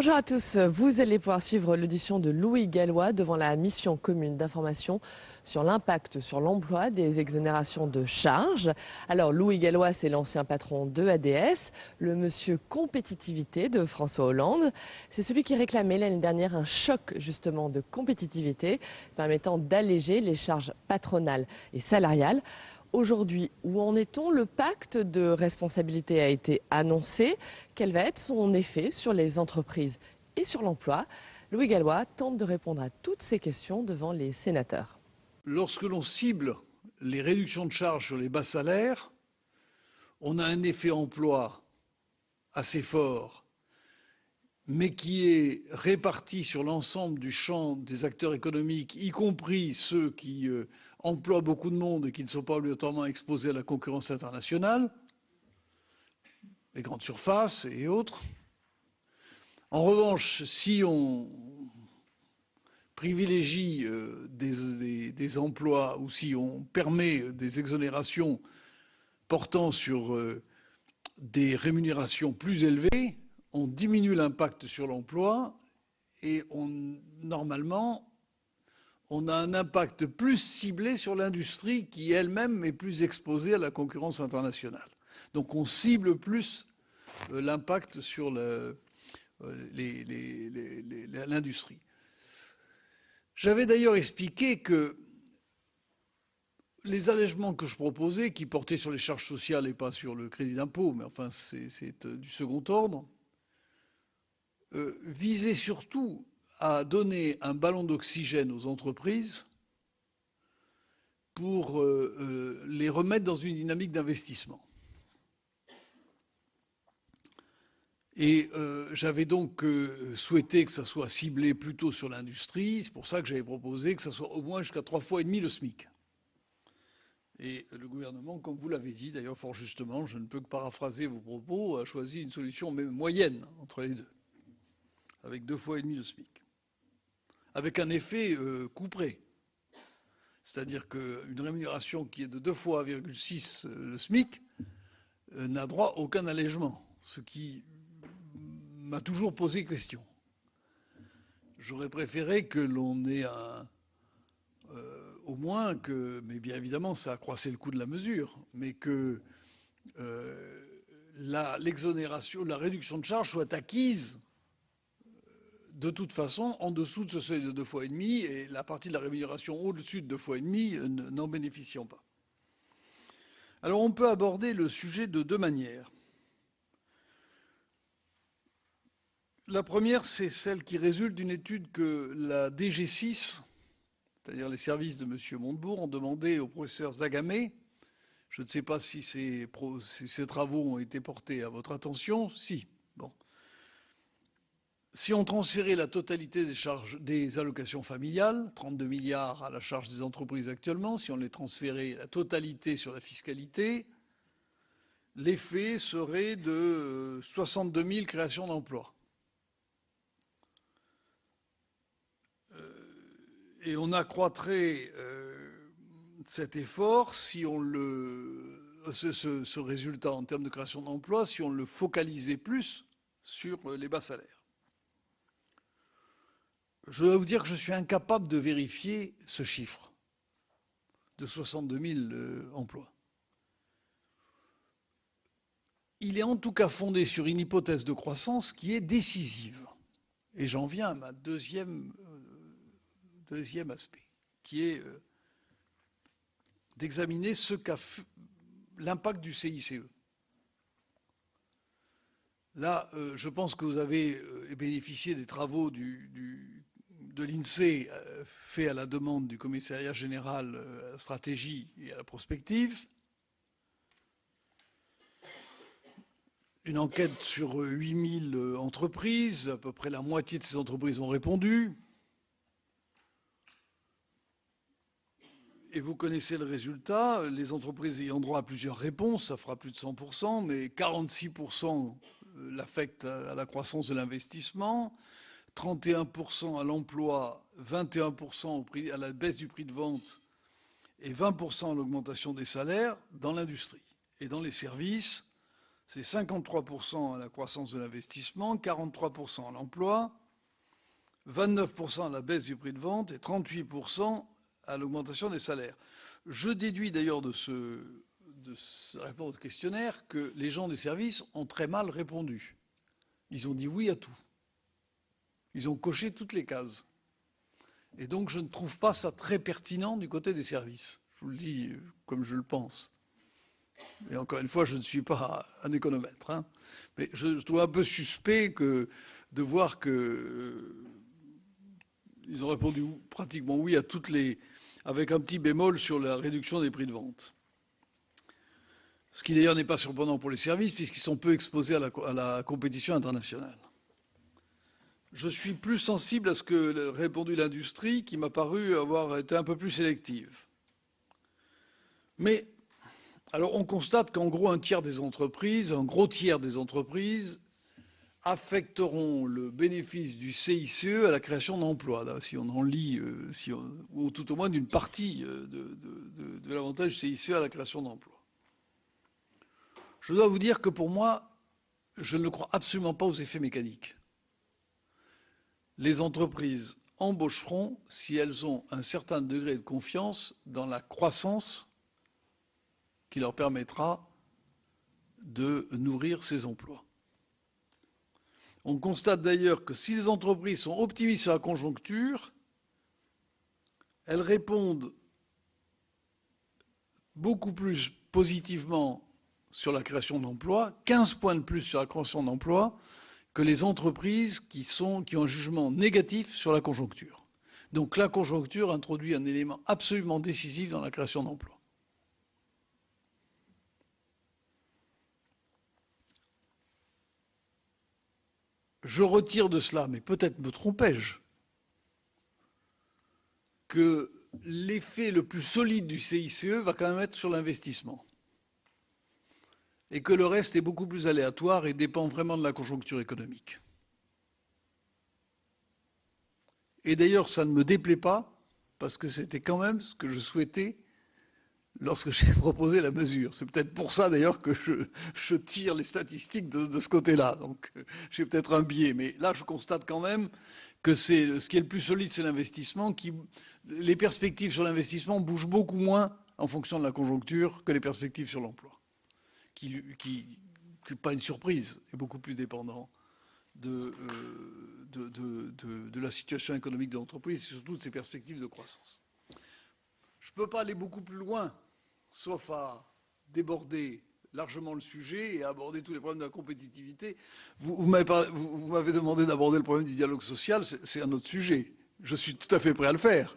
Bonjour à tous, vous allez pouvoir suivre l'audition de Louis Gallois devant la mission commune d'information sur l'impact sur l'emploi des exonérations de charges. Alors Louis Gallois, c'est l'ancien patron de ADS, le monsieur compétitivité de François Hollande. C'est celui qui réclamait l'année dernière un choc justement de compétitivité permettant d'alléger les charges patronales et salariales. Aujourd'hui, où en est-on? Le pacte de responsabilité a été annoncé. Quel va être son effet sur les entreprises et sur l'emploi? Louis Gallois tente de répondre à toutes ces questions devant les sénateurs. Lorsque l'on cible les réductions de charges sur les bas salaires, on a un effet emploi assez fort, mais qui est réparti sur l'ensemble du champ des acteurs économiques, y compris ceux qui emploient beaucoup de monde et qui ne sont pas obligatoirement exposés à la concurrence internationale, les grandes surfaces et autres. En revanche, si on privilégie des emplois ou si on permet des exonérations portant sur des rémunérations plus élevées, on diminue l'impact sur l'emploi et normalement, on a un impact plus ciblé sur l'industrie qui elle-même est plus exposée à la concurrence internationale. Donc on cible plus l'impact sur l'industrie. J'avais d'ailleurs expliqué que les allègements que je proposais, qui portaient sur les charges sociales et pas sur le crédit d'impôt, mais enfin c'est du second ordre, visaient surtout à donner un ballon d'oxygène aux entreprises pour les remettre dans une dynamique d'investissement. Et j'avais donc souhaité que ça soit ciblé plutôt sur l'industrie. C'est pour ça que j'avais proposé que ça soit au moins jusqu'à 3,5 fois le SMIC. Et le gouvernement, comme vous l'avez dit, d'ailleurs fort justement, je ne peux que paraphraser vos propos, a choisi une solution même moyenne entre les deux, avec 2,5 fois le SMIC, avec un effet couperé. C'est-à-dire qu'une rémunération qui est de 2,6 fois le SMIC n'a droit à aucun allègement, ce qui m'a toujours posé question. J'aurais préféré que l'on ait au moins que, mais bien évidemment ça accroissait le coût de la mesure, mais que l'exonération, la réduction de charges soit acquise de toute façon en dessous de ce seuil de 2,5 fois et la partie de la rémunération au-dessus de 2,5 fois n'en bénéficiant pas. Alors on peut aborder le sujet de deux manières. La première, c'est celle qui résulte d'une étude que la DG6, c'est-à-dire les services de M. Montebourg, ont demandé au professeur Zagamé. Je ne sais pas si ces travaux ont été portés à votre attention. Si. Bon. Si on transférait la totalité des charges des allocations familiales, 32 milliards à la charge des entreprises actuellement, si on les transférait la totalité sur la fiscalité, l'effet serait de 62 000 créations d'emplois. Et on accroîtrait cet effort si on ce résultat en termes de création d'emplois, si on le focalisait plus sur les bas salaires. Je dois vous dire que je suis incapable de vérifier ce chiffre de 62 000 emplois. Il est en tout cas fondé sur une hypothèse de croissance qui est décisive. Et j'en viens à ma deuxième aspect, qui est d'examiner l'impact du CICE. Là, je pense que vous avez bénéficié des travaux de l'INSEE faits à la demande du Commissariat général à la stratégie et à la prospective. Une enquête sur 8000 entreprises, à peu près la moitié de ces entreprises ont répondu. Et vous connaissez le résultat, les entreprises ayant droit à plusieurs réponses, ça fera plus de 100%, mais 46% l'affectent à la croissance de l'investissement, 31% à l'emploi, 21% à la baisse du prix de vente et 20% à l'augmentation des salaires dans l'industrie. Et dans les services, C'est 53% à la croissance de l'investissement, 43% à l'emploi, 29% à la baisse du prix de vente et 38% à l'augmentation des salaires. Je déduis d'ailleurs de ce réponse au questionnaire que les gens du service ont très mal répondu. Ils ont dit oui à tout. Ils ont coché toutes les cases. Et donc je ne trouve pas ça très pertinent du côté des services. Je vous le dis comme je le pense. Et encore une fois, je ne suis pas un économètre. Hein. Mais je trouve un peu suspect de voir que ils ont répondu pratiquement oui à toutes les, avec un petit bémol sur la réduction des prix de vente. Ce qui d'ailleurs n'est pas surprenant pour les services puisqu'ils sont peu exposés à la compétition internationale. Je suis plus sensible à ce que répondu l'industrie qui m'a paru avoir été un peu plus sélective. Mais, alors on constate qu'en gros un gros tiers des entreprises affecteront le bénéfice du CICE à la création d'emplois, si on en lit, ou tout au moins d'une partie de l'avantage du CICE à la création d'emplois. Je dois vous dire que pour moi, je ne crois absolument pas aux effets mécaniques. Les entreprises embaucheront si elles ont un certain degré de confiance dans la croissance qui leur permettra de nourrir ces emplois. On constate d'ailleurs que si les entreprises sont optimistes sur la conjoncture, elles répondent beaucoup plus positivement sur la création d'emplois, 15 points de plus sur la création d'emplois, que les entreprises qui ont un jugement négatif sur la conjoncture. Donc la conjoncture introduit un élément absolument décisif dans la création d'emplois. Je retire de cela, mais peut-être me trompais-je, que l'effet le plus solide du CICE va quand même être sur l'investissement. Et que le reste est beaucoup plus aléatoire et dépend vraiment de la conjoncture économique. Et d'ailleurs, ça ne me déplaît pas, parce que c'était quand même ce que je souhaitais lorsque j'ai proposé la mesure. C'est peut-être pour ça d'ailleurs que je tire les statistiques de ce côté-là. Donc j'ai peut-être un biais. Mais là, je constate quand même que ce qui est le plus solide, c'est l'investissement. Les perspectives sur l'investissement bougent beaucoup moins en fonction de la conjoncture que les perspectives sur l'emploi. Qui n'est pas une surprise, est beaucoup plus dépendant de la situation économique de l'entreprise et surtout de ses perspectives de croissance. Je ne peux pas aller beaucoup plus loin, sauf à déborder largement le sujet et à aborder tous les problèmes de la compétitivité. Vous m'avez demandé d'aborder le problème du dialogue social, c'est un autre sujet. Je suis tout à fait prêt à le faire.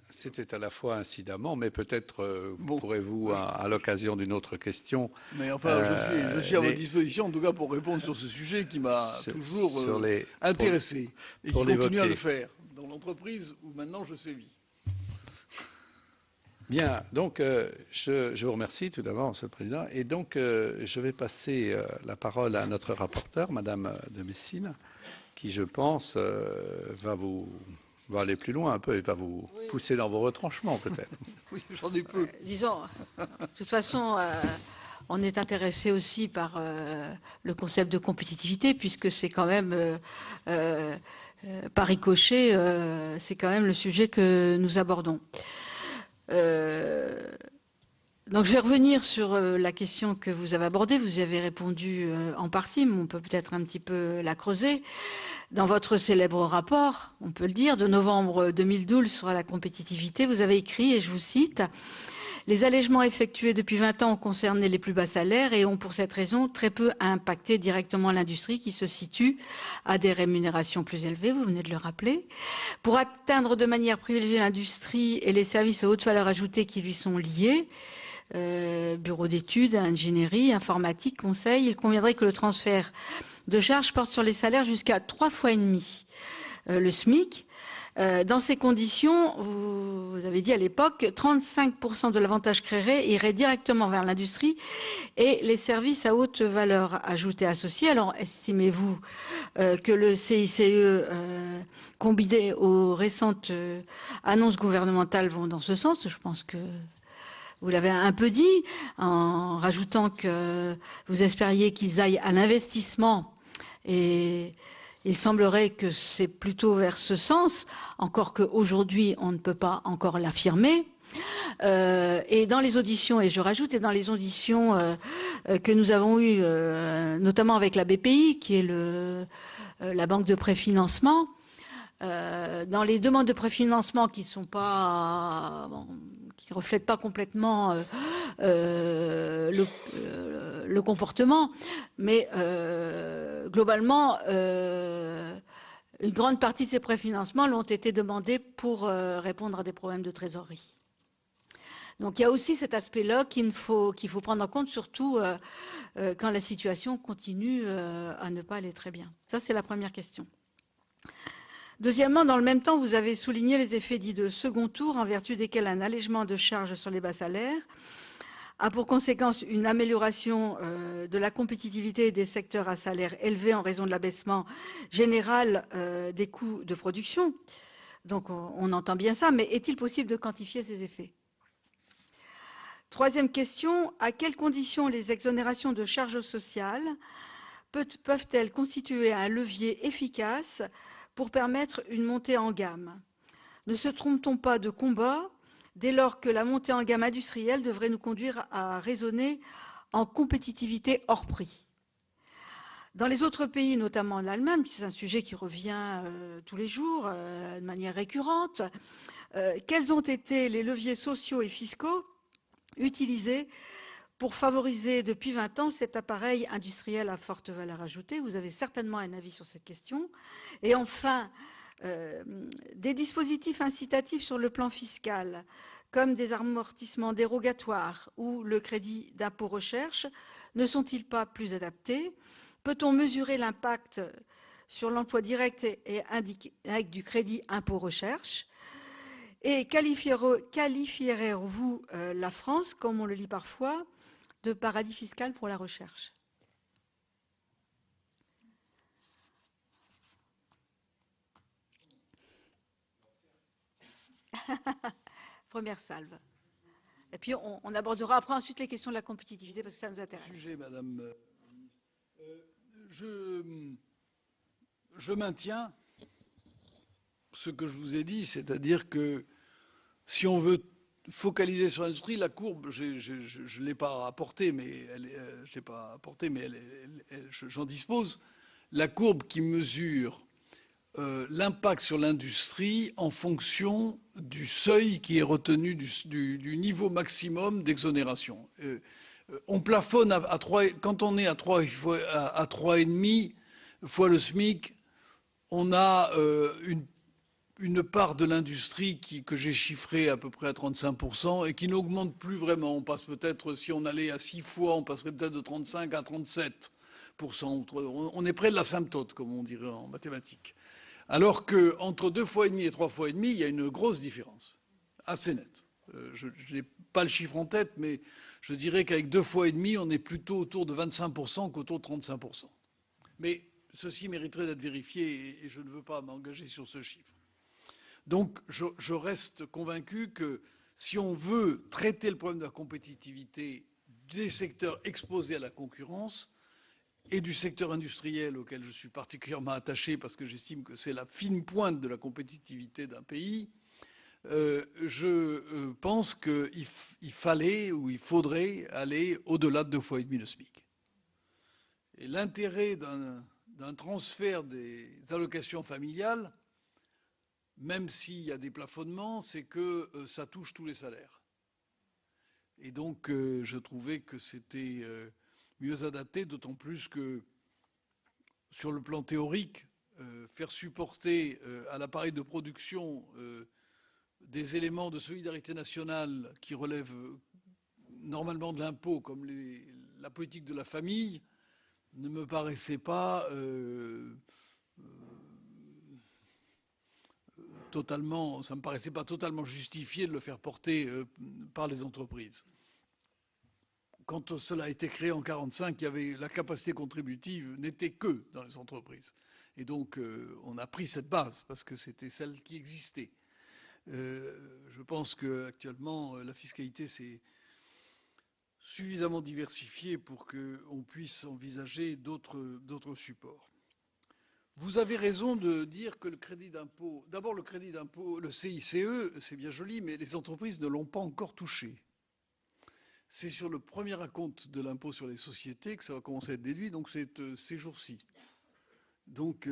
C'était à la fois incidemment, mais peut-être pourrez-vous, à l'occasion d'une autre question... Mais enfin, je suis à votre disposition, en tout cas, pour répondre sur ce sujet qui m'a toujours intéressé et qui continue à le faire dans l'entreprise où maintenant je sévis. Bien, donc je vous remercie tout d'abord, Monsieur le Président. Et donc, je vais passer la parole à notre rapporteur, Madame de Messine, qui, je pense, va aller plus loin un peu et va vous pousser dans vos retranchements peut-être. Oui, j'en ai peu. Disons, de toute façon, on est intéressé aussi par le concept de compétitivité puisque c'est quand même, par ricochet, c'est quand même le sujet que nous abordons. Donc je vais revenir sur la question que vous avez abordée. Vous y avez répondu en partie, mais on peut peut-être un petit peu la creuser. Dans votre célèbre rapport, on peut le dire, de novembre 2012 sur la compétitivité, vous avez écrit, et je vous cite, « Les allègements effectués depuis 20 ans ont concerné les plus bas salaires et ont pour cette raison très peu impacté directement l'industrie qui se situe à des rémunérations plus élevées, vous venez de le rappeler. Pour atteindre de manière privilégiée l'industrie et les services à haute valeur ajoutée qui lui sont liés, bureau d'études, ingénierie, informatique, conseil, il conviendrait que le transfert de charges porte sur les salaires jusqu'à 3,5 fois le SMIC, Dans ces conditions, vous avez dit à l'époque, 35% de l'avantage créé irait directement vers l'industrie et les services à haute valeur ajoutée associés. Alors, estimez-vous que le CICE, combiné aux récentes annonces gouvernementales, vont dans ce sens? Je pense que vous l'avez un peu dit, en rajoutant que vous espériez qu'ils aillent à l'investissement, et il semblerait que c'est plutôt vers ce sens, encore qu'aujourd'hui on ne peut pas encore l'affirmer. Et dans les auditions, et je rajoute, et dans les auditions que nous avons eues, notamment avec la BPI, qui est la banque de préfinancement, dans les demandes de préfinancement qui sont pas, qui reflètent pas complètement le comportement, mais globalement, une grande partie de ces préfinancements l'ont été demandés pour répondre à des problèmes de trésorerie. Donc il y a aussi cet aspect-là qu'il faut prendre en compte, surtout quand la situation continue à ne pas aller très bien. Ça, c'est la première question. Deuxièmement, dans le même temps, vous avez souligné les effets dits de second tour, en vertu desquels un allègement de charges sur les bas salaires a pour conséquence une amélioration de la compétitivité des secteurs à salaire élevé en raison de l'abaissement général des coûts de production. Donc on entend bien ça, mais est-il possible de quantifier ces effets? Troisième question, à quelles conditions les exonérations de charges sociales peuvent-elles constituer un levier efficace pour permettre une montée en gamme? Ne se trompe-t-on pas de combat dès lors que la montée en gamme industrielle devrait nous conduire à raisonner en compétitivité hors prix? Dans les autres pays, notamment l'Allemagne, c'est un sujet qui revient tous les jours de manière récurrente, quels ont été les leviers sociaux et fiscaux utilisés pour favoriser depuis 20 ans cet appareil industriel à forte valeur ajoutée? Vous avez certainement un avis sur cette question. Et enfin, des dispositifs incitatifs sur le plan fiscal, comme des amortissements dérogatoires ou le crédit d'impôt recherche, ne sont-ils pas plus adaptés? Peut-on mesurer l'impact sur l'emploi direct et indirect du crédit impôt recherche? Et qualifierez-vous la France, comme on le lit parfois, de paradis fiscal pour la recherche? Première salve. Et puis on abordera après ensuite les questions de la compétitivité parce que ça nous intéresse. Sujet, Madame. Je maintiens ce que je vous ai dit, c'est-à-dire que si on veut focaliser sur l'industrie, la courbe, je ne l'ai pas apportée, mais j'en dispose. La courbe qui mesure l'impact sur l'industrie en fonction du seuil qui est retenu, du niveau maximum d'exonération. On plafonne à 3, quand on est à 3,5 fois le SMIC, on a une part de l'industrie que j'ai chiffrée à peu près à 35% et qui n'augmente plus vraiment. On passe peut-être, si on allait à 6 fois, on passerait peut-être de 35 à 37%. On est près de l'asymptote, comme on dirait en mathématiques. Alors qu'entre 2,5 fois et 3,5 fois, il y a une grosse différence, assez nette. Je n'ai pas le chiffre en tête, mais je dirais qu'avec 2,5 fois, on est plutôt autour de 25% qu'autour de 35%. Mais ceci mériterait d'être vérifié et je ne veux pas m'engager sur ce chiffre. Donc je reste convaincu que si on veut traiter le problème de la compétitivité des secteurs exposés à la concurrence, et du secteur industriel auquel je suis particulièrement attaché parce que j'estime que c'est la fine pointe de la compétitivité d'un pays, je pense qu'il fallait ou il faudrait aller au-delà de 2,5 fois le SMIC. Et l'intérêt d'un transfert des allocations familiales, même s'il y a des plafonnements, c'est que ça touche tous les salaires. Et donc je trouvais que c'était mieux adapté, d'autant plus que sur le plan théorique, faire supporter à l'appareil de production des éléments de solidarité nationale qui relèvent normalement de l'impôt, comme la politique de la famille, ne me paraissait pas totalement, ça me paraissait pas totalement justifié de le faire porter par les entreprises. Quand cela a été créé en 1945, il y avait la capacité contributive n'était que dans les entreprises. Et donc, on a pris cette base parce que c'était celle qui existait. Je pense qu'actuellement, la fiscalité s'est suffisamment diversifiée pour qu'on puisse envisager d'autres supports. Vous avez raison de dire que le crédit d'impôt, d'abord le crédit d'impôt, le CICE, c'est bien joli, mais les entreprises ne l'ont pas encore touché. C'est sur le premier acompte de l'impôt sur les sociétés que ça va commencer à être déduit, donc c'est ces jours-ci. Donc,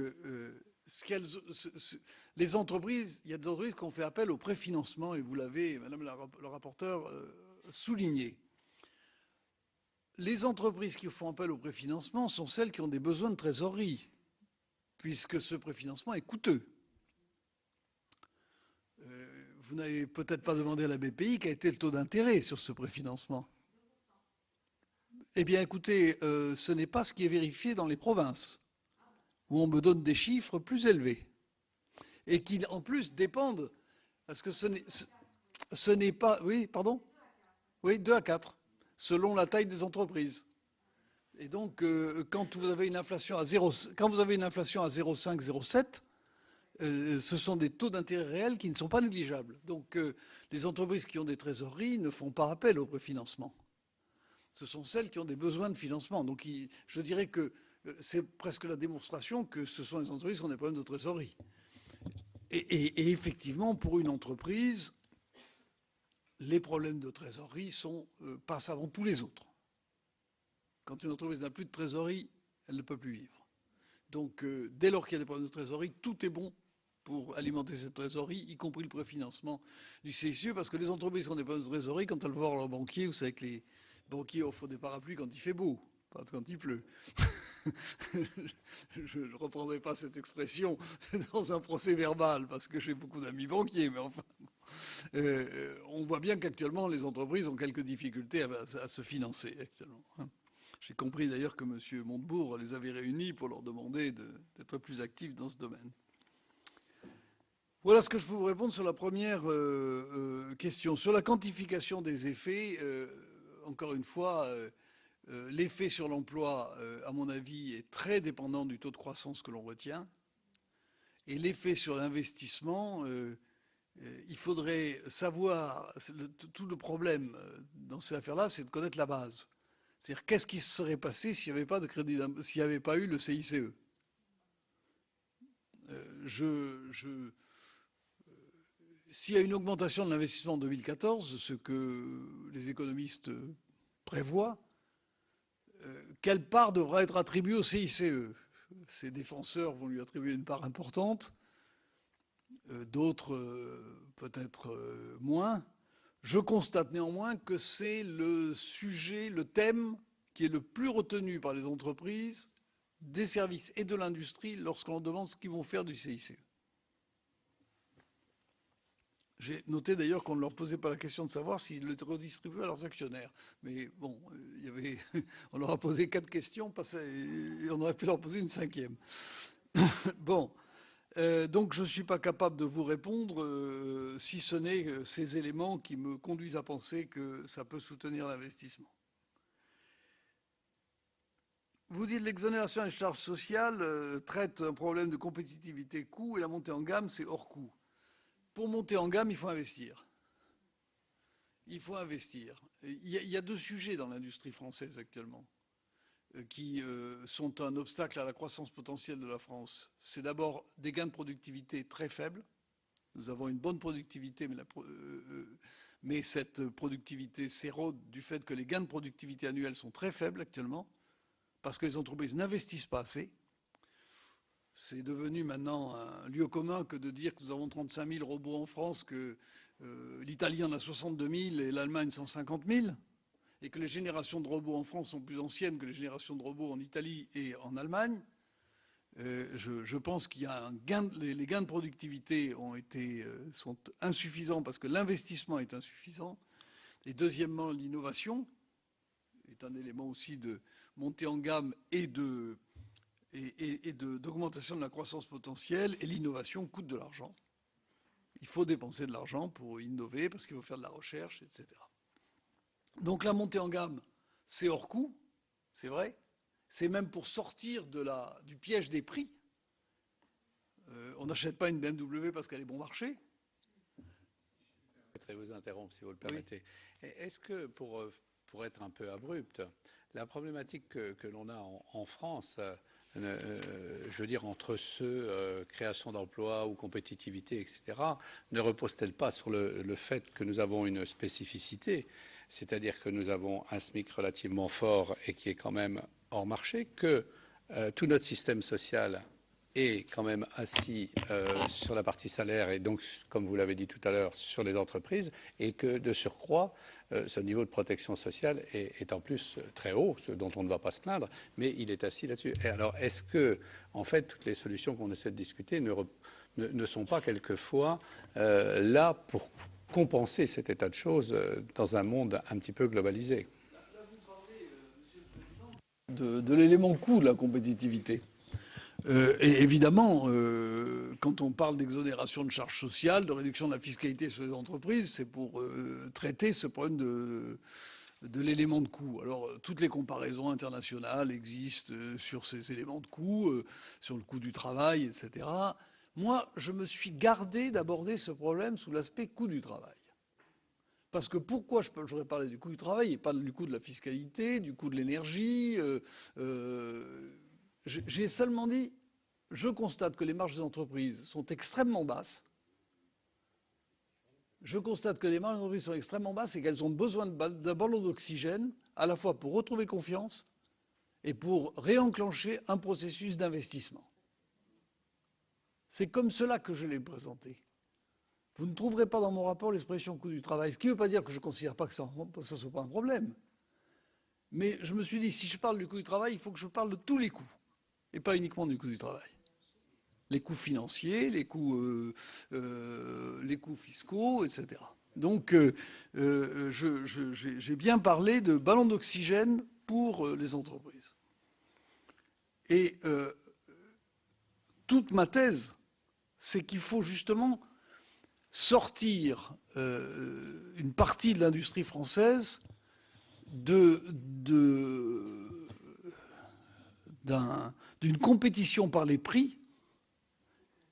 les entreprises, il y a des entreprises qui ont fait appel au préfinancement, et vous l'avez, Madame le rapporteur, souligné. Les entreprises qui font appel au préfinancement sont celles qui ont des besoins de trésorerie, puisque ce préfinancement est coûteux. Vous n'avez peut-être pas demandé à la BPI quel était le taux d'intérêt sur ce préfinancement. Eh bien, écoutez, ce n'est pas ce qui est vérifié dans les provinces, où on me donne des chiffres plus élevés, et qui, en plus, dépendent, parce que ce n'est pas... Oui, pardon? Oui, 2 à 4, selon la taille des entreprises. Et donc, quand vous avez une inflation à 0,5, 0,7, ce sont des taux d'intérêt réels qui ne sont pas négligeables. Donc, les entreprises qui ont des trésoreries ne font pas appel au préfinancement. Ce sont celles qui ont des besoins de financement. Donc, je dirais que c'est presque la démonstration que ce sont les entreprises qui ont des problèmes de trésorerie. Et effectivement, pour une entreprise, les problèmes de trésorerie passent avant tous les autres. Quand une entreprise n'a plus de trésorerie, elle ne peut plus vivre. Donc, dès lors qu'il y a des problèmes de trésorerie, tout est bon pour alimenter cette trésorerie, y compris le préfinancement du CICE, parce que les entreprises qui ont des problèmes de trésorerie, quand elles vont voir leur banquier, vous savez que les banquiers offrent des parapluies quand il fait beau, pas quand il pleut. Je ne reprendrai pas cette expression dans un procès verbal, parce que j'ai beaucoup d'amis banquiers, mais enfin... on voit bien qu'actuellement, les entreprises ont quelques difficultés à se financer, actuellement. J'ai compris d'ailleurs que M. Montebourg les avait réunis pour leur demander d'être plus actifs dans ce domaine. Voilà ce que je peux vous répondre sur la première question. Sur la quantification des effets, encore une fois, l'effet sur l'emploi, à mon avis, est très dépendant du taux de croissance que l'on retient. Et l'effet sur l'investissement, il faudrait savoir, tout le problème dans ces affaires-là, c'est de connaître la base. C'est-à-dire, qu'est-ce qui se serait passé s'il n'y avait pas de crédit, s'il n'y avait pas eu le CICE? S'il y a une augmentation de l'investissement en 2014, ce que les économistes prévoient, quelle part devra être attribuée au CICE? Ses défenseurs vont lui attribuer une part importante, d'autres peut-être moins. Je constate néanmoins que c'est le sujet, le thème qui est le plus retenu par les entreprises, des services et de l'industrie lorsqu'on demande ce qu'ils vont faire du CICE. J'ai noté d'ailleurs qu'on ne leur posait pas la question de savoir s'ils le redistribuaient à leurs actionnaires. Mais bon, on leur a posé 4 questions et on aurait pu leur poser une 5e. Bon. Donc je ne suis pas capable de vous répondre si ce n'est ces éléments qui me conduisent à penser que ça peut soutenir l'investissement. Vous dites l'exonération des charges sociales traite un problème de compétitivité coût et la montée en gamme, c'est hors coût. Pour monter en gamme, il faut investir. Il faut investir. Il y a 2 sujets dans l'industrie française actuellement qui sont un obstacle à la croissance potentielle de la France. C'est d'abord des gains de productivité très faibles. Nous avons une bonne productivité, mais cette productivité s'érode du fait que les gains de productivité annuels sont très faibles actuellement, parce que les entreprises n'investissent pas assez. C'est devenu maintenant un lieu commun que de dire que nous avons 35 000 robots en France, que l'Italie en a 62 000 et l'Allemagne 150 000. Et que les générations de robots en France sont plus anciennes que les générations de robots en Italie et en Allemagne, je pense qu'il y a les gains de productivité sont insuffisants parce que l'investissement est insuffisant. Et deuxièmement, l'innovation est un élément aussi de montée en gamme et d'augmentation de la croissance potentielle. Et l'innovation coûte de l'argent. Il faut dépenser de l'argent pour innover parce qu'il faut faire de la recherche, etc. Donc la montée en gamme, c'est hors coût, c'est vrai. C'est même pour sortir du piège des prix. On n'achète pas une BMW parce qu'elle est bon marché. Je voudrais vous interrompre, si vous le permettez. Oui. Est-ce que, pour être un peu abrupte, la problématique que l'on a en France, je veux dire, entre création d'emplois ou compétitivité, etc., ne repose-t-elle pas sur le fait que nous avons une spécificité, c'est-à-dire que nous avons un SMIC relativement fort et qui est quand même hors marché, que tout notre système social est quand même assis sur la partie salaire et donc, comme vous l'avez dit tout à l'heure, sur les entreprises, et que de surcroît, ce niveau de protection sociale est en plus très haut, ce dont on ne va pas se plaindre, mais il est assis là-dessus. Et alors, est-ce que, en fait, toutes les solutions qu'on essaie de discuter ne sont pas quelquefois là pour compenser cet état de choses dans un monde un petit peu globalisé? Là, vous parlez, Monsieur le Président, de l'élément coût de la compétitivité. Et évidemment, quand on parle d'exonération de charges sociales, de réduction de la fiscalité sur les entreprises, c'est pour traiter ce problème de l'élément de coût. Alors, toutes les comparaisons internationales existent sur ces éléments de coût, sur le coût du travail, etc. Moi, je me suis gardé d'aborder ce problème sous l'aspect coût du travail. Parce que pourquoi j'aurais parlé du coût du travail et pas du coût de la fiscalité, du coût de l'énergie j'ai seulement dit, je constate que les marges des entreprises sont extrêmement basses. Je constate que les marges des entreprises sont extrêmement basses et qu'elles ont besoin d'un ballon d'oxygène, à la fois pour retrouver confiance et pour réenclencher un processus d'investissement. C'est comme cela que je l'ai présenté. Vous ne trouverez pas dans mon rapport l'expression coût du travail, ce qui ne veut pas dire que je ne considère pas que ça ne soit pas un problème. Mais je me suis dit, si je parle du coût du travail, il faut que je parle de tous les coûts. Et pas uniquement du coût du travail. Les coûts financiers, les coûts fiscaux, etc. Donc, j'ai bien parlé de ballon d'oxygène pour les entreprises. Et toute ma thèse, c'est qu'il faut justement sortir une partie de l'industrie française d'une compétition par les prix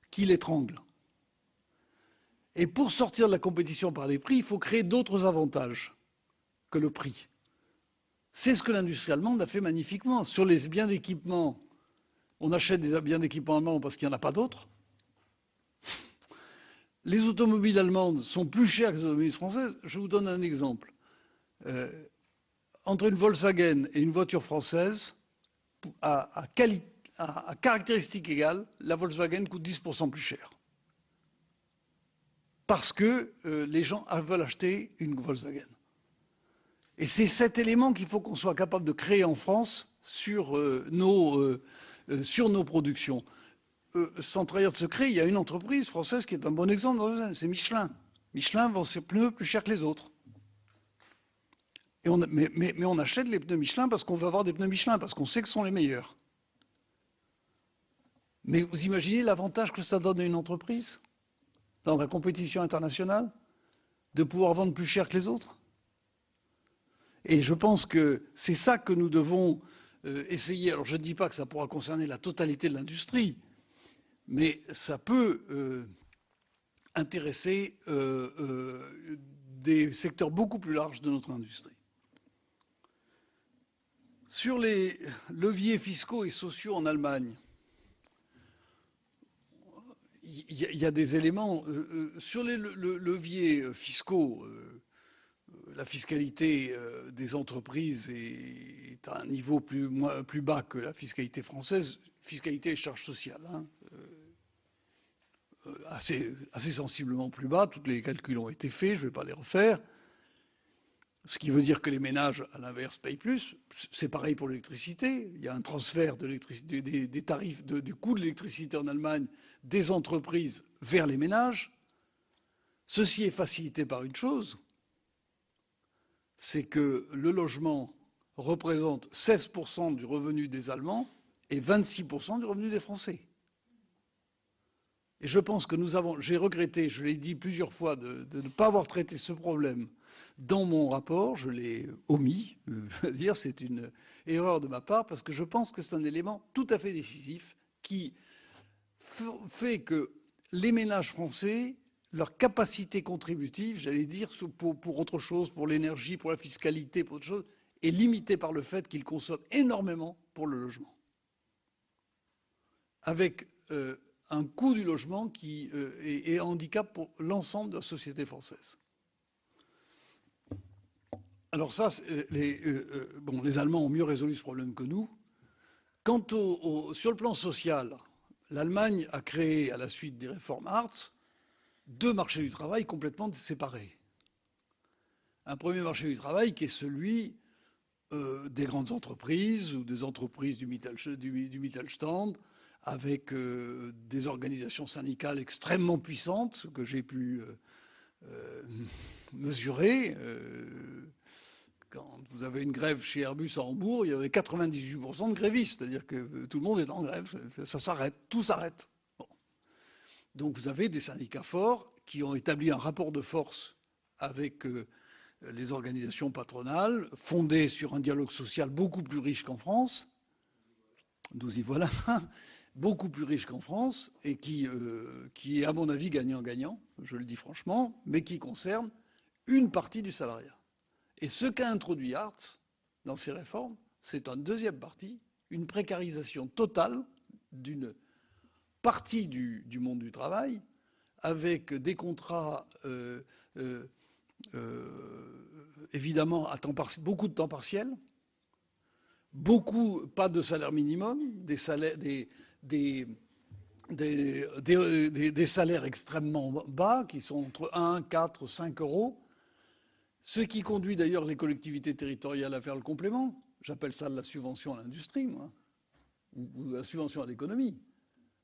qui l'étrangle. Et pour sortir de la compétition par les prix, il faut créer d'autres avantages que le prix. C'est ce que l'industrie allemande a fait magnifiquement. Sur les biens d'équipement, on achète des biens d'équipement allemands parce qu'il n'y en a pas d'autres. Les automobiles allemandes sont plus chères que les automobiles françaises. Je vous donne un exemple. Entre une Volkswagen et une voiture française, à caractéristiques égales, la Volkswagen coûte 10% plus cher. Parce que les gens veulent acheter une Volkswagen. Et c'est cet élément qu'il faut qu'on soit capable de créer en France sur nos productions. Sans trahir de secret, il y a une entreprise française qui est un bon exemple, c'est Michelin. Michelin vend ses pneus plus cher que les autres. Mais on achète les pneus Michelin parce qu'on veut avoir des pneus Michelin, parce qu'on sait que ce sont les meilleurs. Mais vous imaginez l'avantage que ça donne à une entreprise, dans la compétition internationale, de pouvoir vendre plus cher que les autres? Et je pense que c'est ça que nous devons essayer. Alors je ne dis pas que ça pourra concerner la totalité de l'industrie, mais ça peut intéresser des secteurs beaucoup plus larges de notre industrie. Sur les leviers fiscaux et sociaux en Allemagne, il y a des éléments. Sur les leviers fiscaux, la fiscalité des entreprises est à un niveau plus bas que la fiscalité française, fiscalité et charges sociales, hein, assez sensiblement plus bas. Tous les calculs ont été faits, je ne vais pas les refaire. Ce qui veut dire que les ménages, à l'inverse, payent plus. C'est pareil pour l'électricité. Il y a un transfert de des tarifs, du coût de l'électricité en Allemagne des entreprises vers les ménages. Ceci est facilité par une chose, c'est que le logement représente 16% du revenu des Allemands et 26% du revenu des Français. Et je pense que j'ai regretté, je l'ai dit plusieurs fois, de ne pas avoir traité ce problème dans mon rapport. Je l'ai omis. Dire, c'est une erreur de ma part, parce que je pense que c'est un élément tout à fait décisif qui fait que les ménages français, leur capacité contributive, j'allais dire, pour autre chose, pour l'énergie, pour la fiscalité, pour autre chose, est limitée par le fait qu'ils consomment énormément pour le logement. Avec un coût du logement qui est un handicap pour l'ensemble de la société française. Alors ça, les Allemands ont mieux résolu ce problème que nous. Quant sur le plan social, l'Allemagne a créé, à la suite des réformes Hartz, 2 marchés du travail complètement séparés. Un premier marché du travail qui est celui des grandes entreprises ou des entreprises du Mittelstand, avec des organisations syndicales extrêmement puissantes que j'ai pu mesurer. Quand vous avez une grève chez Airbus à Hambourg, il y avait 98% de grévistes, c'est-à-dire que tout le monde est en grève, ça s'arrête, tout s'arrête. Bon. Donc vous avez des syndicats forts qui ont établi un rapport de force avec les organisations patronales, fondé sur un dialogue social beaucoup plus riche qu'en France. Nous y voilà. Beaucoup plus riche qu'en France et qui est, à mon avis, gagnant-gagnant, je le dis franchement, mais qui concerne une partie du salariat. Et ce qu'a introduit Hartz dans ses réformes, c'est une deuxième partie, une précarisation totale d'une partie du monde du travail, avec des contrats, évidemment, à beaucoup de temps partiel, pas de salaire minimum, des salaires extrêmement bas, qui sont entre 1, 4, 5 euros, ce qui conduit d'ailleurs les collectivités territoriales à faire le complément. J'appelle ça de la subvention à l'industrie, moi, ou de la subvention à l'économie.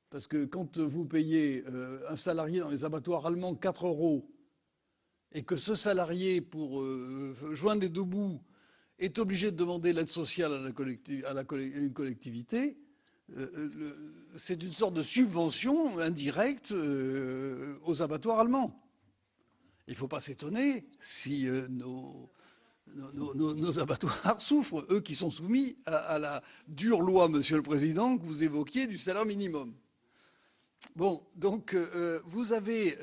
Parce que quand vous payez un salarié dans les abattoirs allemands 4 euros, et que ce salarié, pour joindre les 2 bouts, est obligé de demander l'aide sociale à une collectivité, c'est une sorte de subvention indirecte aux abattoirs allemands. Il ne faut pas s'étonner si nos abattoirs souffrent, eux qui sont soumis à la dure loi, Monsieur le Président, que vous évoquiez du salaire minimum. Bon, donc vous avez...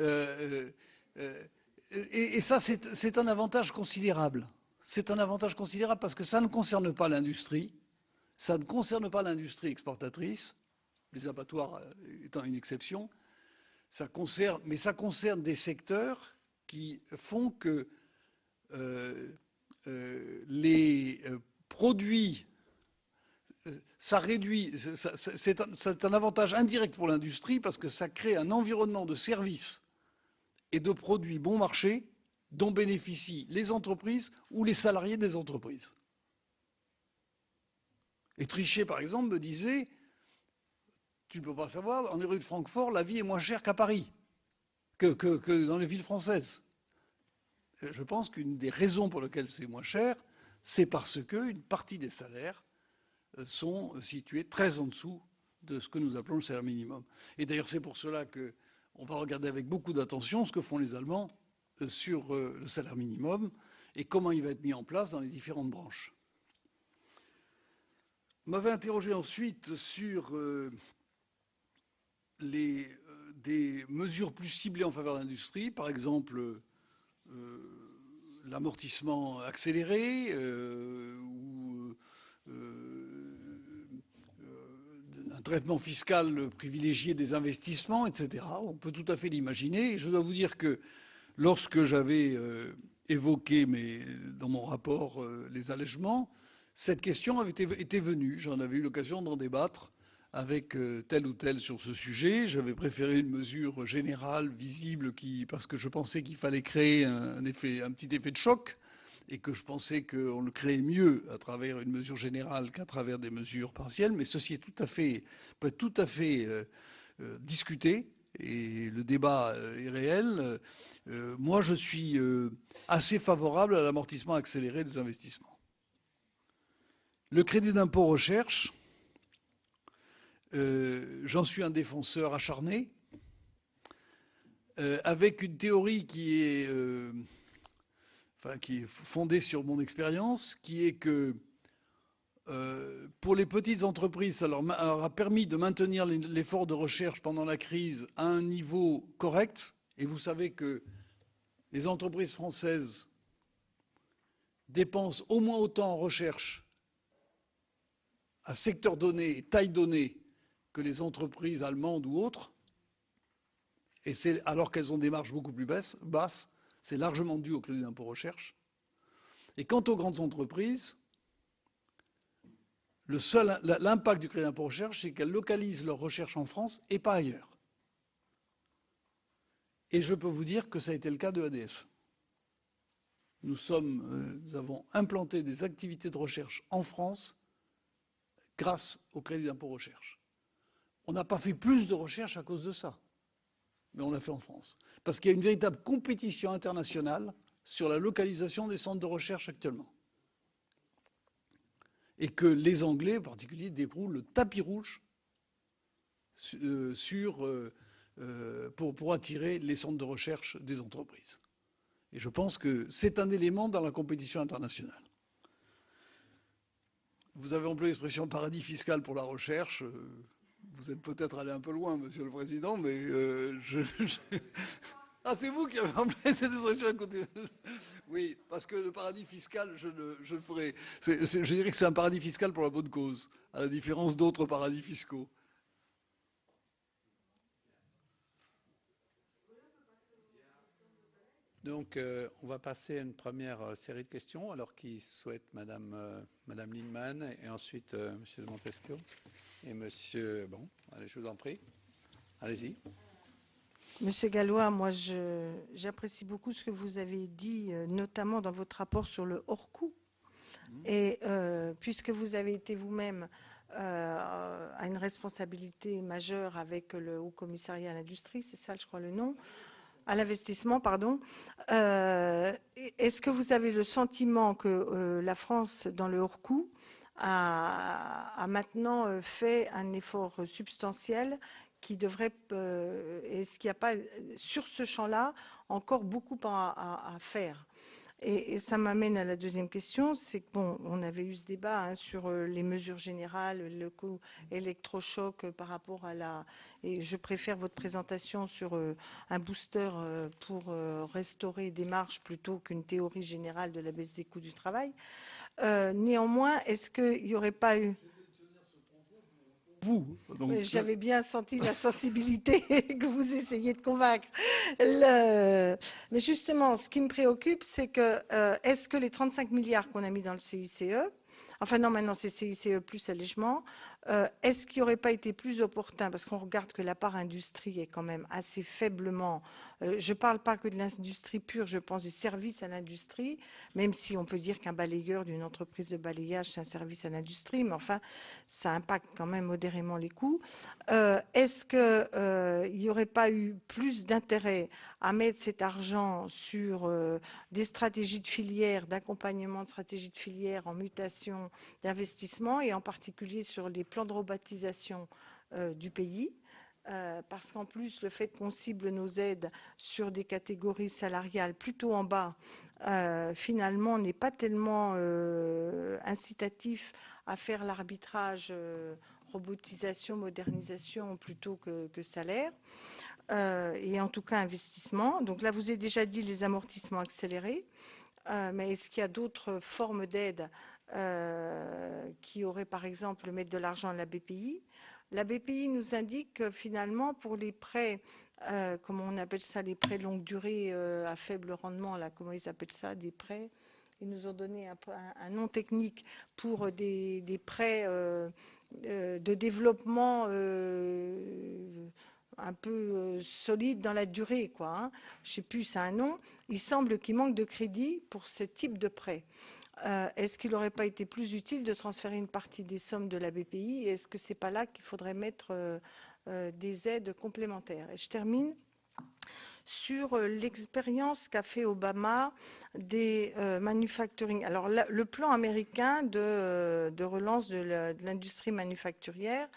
et ça, c'est un avantage considérable. C'est un avantage considérable parce que ça ne concerne pas l'industrie. Ça ne concerne pas l'industrie exportatrice, les abattoirs étant une exception. Mais ça concerne des secteurs qui font que les produits, ça réduit, c'est un avantage indirect pour l'industrie parce que ça crée un environnement de services et de produits bon marché dont bénéficient les entreprises ou les salariés des entreprises. Et Trichet, par exemple, me disait, tu ne peux pas savoir, en rue de Francfort, la vie est moins chère qu'à Paris, que dans les villes françaises. Je pense qu'une des raisons pour lesquelles c'est moins cher, c'est parce qu'une partie des salaires sont situés très en dessous de ce que nous appelons le salaire minimum. Et d'ailleurs, c'est pour cela qu'on va regarder avec beaucoup d'attention ce que font les Allemands sur le salaire minimum et comment il va être mis en place dans les différentes branches. On m'avait interrogé ensuite sur des mesures plus ciblées en faveur de l'industrie, par exemple l'amortissement accéléré ou un traitement fiscal privilégié des investissements, etc. On peut tout à fait l'imaginer. Et je dois vous dire que lorsque j'avais évoqué dans mon rapport les allègements, cette question avait été venue. J'en avais eu l'occasion d'en débattre avec tel ou tel sur ce sujet. J'avais préféré une mesure générale, visible, parce que je pensais qu'il fallait créer un petit effet de choc et que je pensais qu'on le créait mieux à travers une mesure générale qu'à travers des mesures partielles. Mais ceci peut être tout à fait discuté et le débat est réel. Moi, je suis assez favorable à l'amortissement accéléré des investissements. Le crédit d'impôt recherche, j'en suis un défenseur acharné. avec une théorie qui est fondée sur mon expérience, qui est que pour les petites entreprises, ça leur a permis de maintenir l'effort de recherche pendant la crise à un niveau correct. Et vous savez que les entreprises françaises dépensent au moins autant en recherche à secteur donné et taille donnée que les entreprises allemandes ou autres. Et c'est alors qu'elles ont des marges beaucoup plus basses, c'est largement dû au crédit d'impôt recherche. Et quant aux grandes entreprises, l'impact du crédit d'impôt recherche, c'est qu'elles localisent leur recherche en France et pas ailleurs. Et je peux vous dire que ça a été le cas de ADS. Nous avons implanté des activités de recherche en France grâce au crédit d'impôt recherche. On n'a pas fait plus de recherche à cause de ça, mais on l'a fait en France. Parce qu'il y a une véritable compétition internationale sur la localisation des centres de recherche actuellement. Et que les Anglais, en particulier, déroulent le tapis rouge pour attirer les centres de recherche des entreprises. Et je pense que c'est un élément dans la compétition internationale. Vous avez employé l'expression paradis fiscal pour la recherche. Vous êtes peut-être allé un peu loin, Monsieur le Président, mais Ah, c'est vous qui avez employé cette expression à côté. Oui, parce que le paradis fiscal, je le ferai. Je dirais que c'est un paradis fiscal pour la bonne cause, à la différence d'autres paradis fiscaux. Donc, on va passer à une première série de questions. Alors, qui souhaite Madame Lienemann et ensuite Monsieur de Montesquieu et Monsieur... Bon, allez, je vous en prie. Allez-y. Monsieur Gallois, moi, j'apprécie beaucoup ce que vous avez dit, notamment dans votre rapport sur le hors-coût. Et puisque vous avez été vous-même à une responsabilité majeure avec le Haut Commissariat à l'Industrie, c'est ça, je crois, le nom, à l'investissement, pardon. Est-ce que vous avez le sentiment que la France, dans le hors-coût, a maintenant fait un effort substantiel qui devrait, est-ce qu'il n'y a pas, sur ce champ-là, encore beaucoup à faire? Et ça m'amène à la deuxième question, c'est que, bon, on avait eu ce débat sur les mesures générales, le coût électrochoc par rapport à la... Et je préfère votre présentation sur un booster pour restaurer des marges plutôt qu'une théorie générale de la baisse des coûts du travail. Néanmoins, est-ce qu'il n'y aurait pas eu... J'avais bien senti la sensibilité que vous essayez de convaincre. Mais justement, ce qui me préoccupe, c'est que est-ce que les 35 milliards qu'on a mis dans le CICE, enfin non, maintenant c'est CICE plus allègement, est-ce qu'il n'aurait pas été plus opportun, parce qu'on regarde que la part industrie est quand même assez faiblement, je ne parle pas que de l'industrie pure, je pense des services à l'industrie, même si on peut dire qu'un balayeur d'une entreprise de balayage, c'est un service à l'industrie, mais enfin, ça impacte quand même modérément les coûts. Est-ce qu'il n'y aurait pas eu plus d'intérêt à mettre cet argent sur des stratégies de filière, d'accompagnement de stratégies de filière en mutation d'investissement, et en particulier sur les plans de robotisation du pays, parce qu'en plus, le fait qu'on cible nos aides sur des catégories salariales plutôt en bas, finalement, n'est pas tellement incitatif à faire l'arbitrage robotisation, modernisation plutôt que salaire, et en tout cas investissement. Donc là, vous avez déjà dit les amortissements accélérés, mais est-ce qu'il y a d'autres formes d'aide qui aurait par exemple mettre de l'argent à la BPI? La BPI nous indique que finalement pour les prêts, comment on appelle ça, les prêts longue durée à faible rendement, là, comment ils appellent ça, des prêts, ils nous ont donné un nom technique pour des prêts de développement un peu solide dans la durée, quoi, hein. Je ne sais plus, c'est un nom. Il semble qu'il manque de crédit pour ce type de prêt. Est-ce qu'il n'aurait pas été plus utile de transférer une partie des sommes de la BPI? Et est-ce que ce n'est pas là qu'il faudrait mettre des aides complémentaires? Et je termine sur l'expérience qu'a fait Obama des manufacturing. Alors, le plan américain de relance de l'industrie manufacturière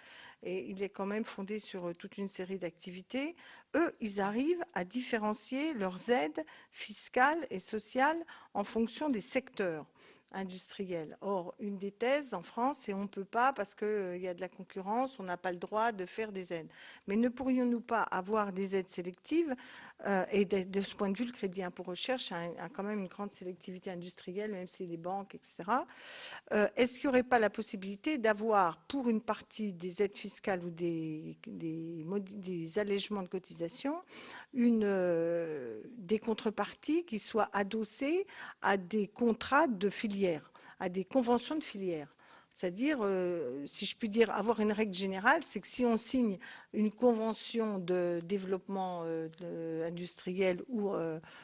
et il est quand même fondé sur toute une série d'activités. Eux, ils arrivent à différencier leurs aides fiscales et sociales en fonction des secteurs industriels. Or, une des thèses en France, c'est on ne peut pas parce qu'il y a de la concurrence, on n'a pas le droit de faire des aides. Mais ne pourrions-nous pas avoir des aides sélectives et de ce point de vue, le crédit impôt recherche a quand même une grande sélectivité industrielle, même si les banques, etc. Est-ce qu'il n'y aurait pas la possibilité d'avoir, pour une partie des aides fiscales ou des allègements de cotisation, des contreparties qui soient adossées à des contrats de filière, à des conventions de filière? C'est-à-dire, si je puis dire, avoir une règle générale, c'est que si on signe une convention de développement industriel ou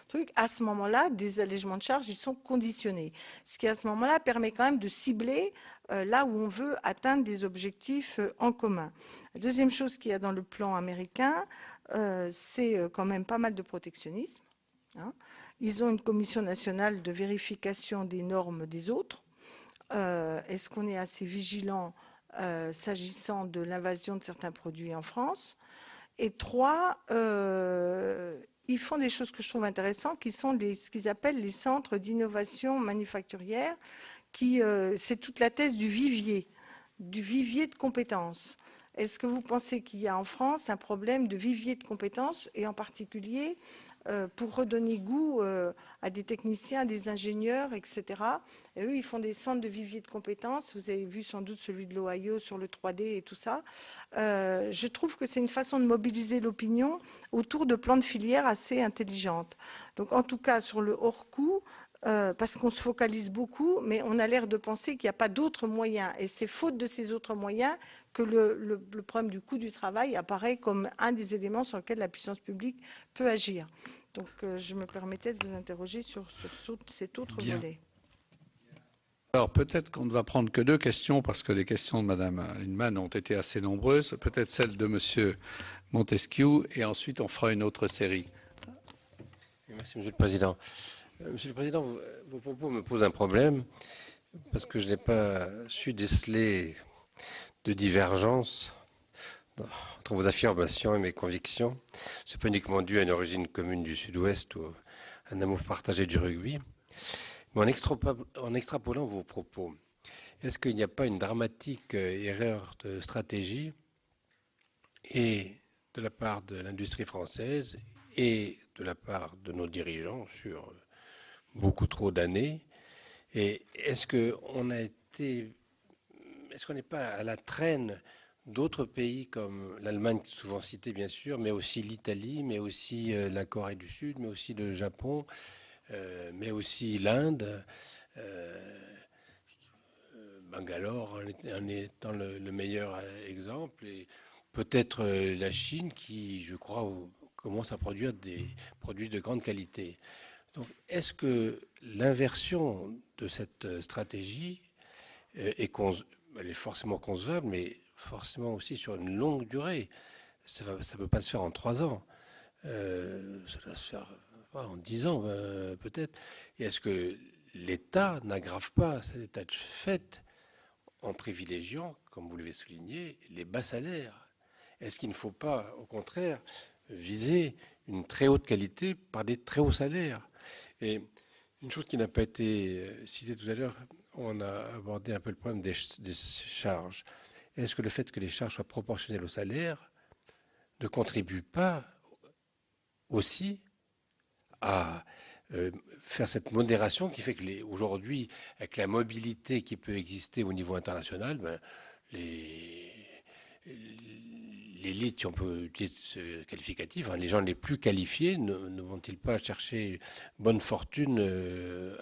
truc, à ce moment-là, des allègements de charges, ils sont conditionnés. Ce qui, à ce moment-là, permet quand même de cibler là où on veut atteindre des objectifs en commun. La deuxième chose qu'il y a dans le plan américain, c'est quand même pas mal de protectionnisme. Hein. Ils ont une commission nationale de vérification des normes des autres. Est-ce qu'on est assez vigilant s'agissant de l'invasion de certains produits en France? Et 3, ils font des choses que je trouve intéressantes, qui sont ce qu'ils appellent les centres d'innovation manufacturière, c'est toute la thèse du vivier de compétences. Est-ce que vous pensez qu'il y a en France un problème de vivier de compétences, et en particulier pour redonner goût à des techniciens, à des ingénieurs, etc. Et eux, ils font des centres de vivier de compétences. Vous avez vu sans doute celui de l'Ohio sur le 3D et tout ça. Je trouve que c'est une façon de mobiliser l'opinion autour de plans de filière assez intelligentes. Donc, en tout cas, sur le hors-coût, parce qu'on se focalise beaucoup, mais on a l'air de penser qu'il n'y a pas d'autres moyens. Et c'est faute de ces autres moyens que le problème du coût du travail apparaît comme un des éléments sur lesquels la puissance publique peut agir. Donc, je me permettais de vous interroger sur cet autre volet. Alors, peut-être qu'on ne va prendre que 2 questions, parce que les questions de Mme Lindemann ont été assez nombreuses. Peut-être celle de M. Montesquieu, et ensuite on fera une autre série. Merci, Monsieur le Président. Monsieur le Président, vos propos me posent un problème, parce que je n'ai pas su déceler de divergence entre vos affirmations et mes convictions. Ce n'est pas uniquement dû à une origine commune du Sud-Ouest ou à un amour partagé du rugby. Mais en extrapolant vos propos, est-ce qu'il n'y a pas une dramatique erreur de stratégie et de la part de l'industrie française et de la part de nos dirigeants sur beaucoup trop d'années? Et est-ce qu'on n'est pas à la traîne d'autres pays comme l'Allemagne, souvent citée bien sûr, mais aussi l'Italie, mais aussi la Corée du Sud, mais aussi le Japon, mais aussi l'Inde, Bangalore en étant le meilleur exemple, et peut-être la Chine qui, je crois, commence à produire des produits de grande qualité. Donc, est-ce que l'inversion de cette stratégie elle est forcément concevable, mais forcément aussi sur une longue durée? Ça ne peut pas se faire en 3 ans. Ça doit se faire en 10 ans peut-être. Et est-ce que l'État n'aggrave pas cet état de fait en privilégiant, comme vous l'avez souligné, les bas salaires? Est-ce qu'il ne faut pas, au contraire, viser une très haute qualité par des très hauts salaires? Et une chose qui n'a pas été citée tout à l'heure, on a abordé un peu le problème des charges. Est-ce que le fait que les charges soient proportionnelles au salaire ne contribue pas aussi à faire cette modération qui fait que aujourd'hui, avec la mobilité qui peut exister au niveau international, ben, l'élite, si on peut utiliser ce qualificatif, les gens les plus qualifiés ne vont-ils pas chercher bonne fortune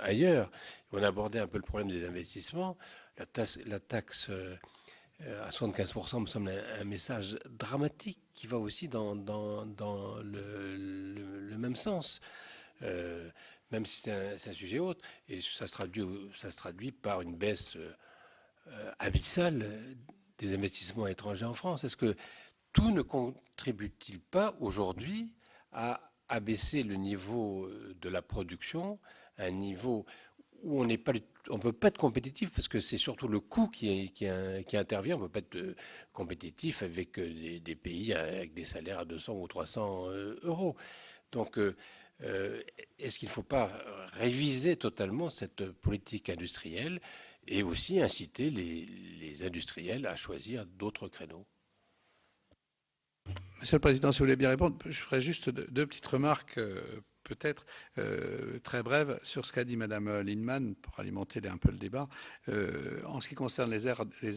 ailleurs? On a abordé un peu le problème des investissements. La taxe à 75% me semble un message dramatique qui va aussi dans le même sens. Même si c'est un sujet autre, et ça se traduit par une baisse abyssale des investissements étrangers en France. Est-ce que tout ne contribue-t-il pas aujourd'hui à abaisser le niveau de la production à un niveau où on ne peut pas être compétitif parce que c'est surtout le coût qui intervient. On ne peut pas être compétitif avec des pays avec des salaires à 200 ou 300 euros. Donc, est-ce qu'il ne faut pas réviser totalement cette politique industrielle et aussi inciter les industriels à choisir d'autres créneaux? Monsieur le Président, si vous voulez bien répondre, je ferai juste deux petites remarques, peut-être très brèves, sur ce qu'a dit Madame Lienemann pour alimenter un peu le débat. En ce qui concerne les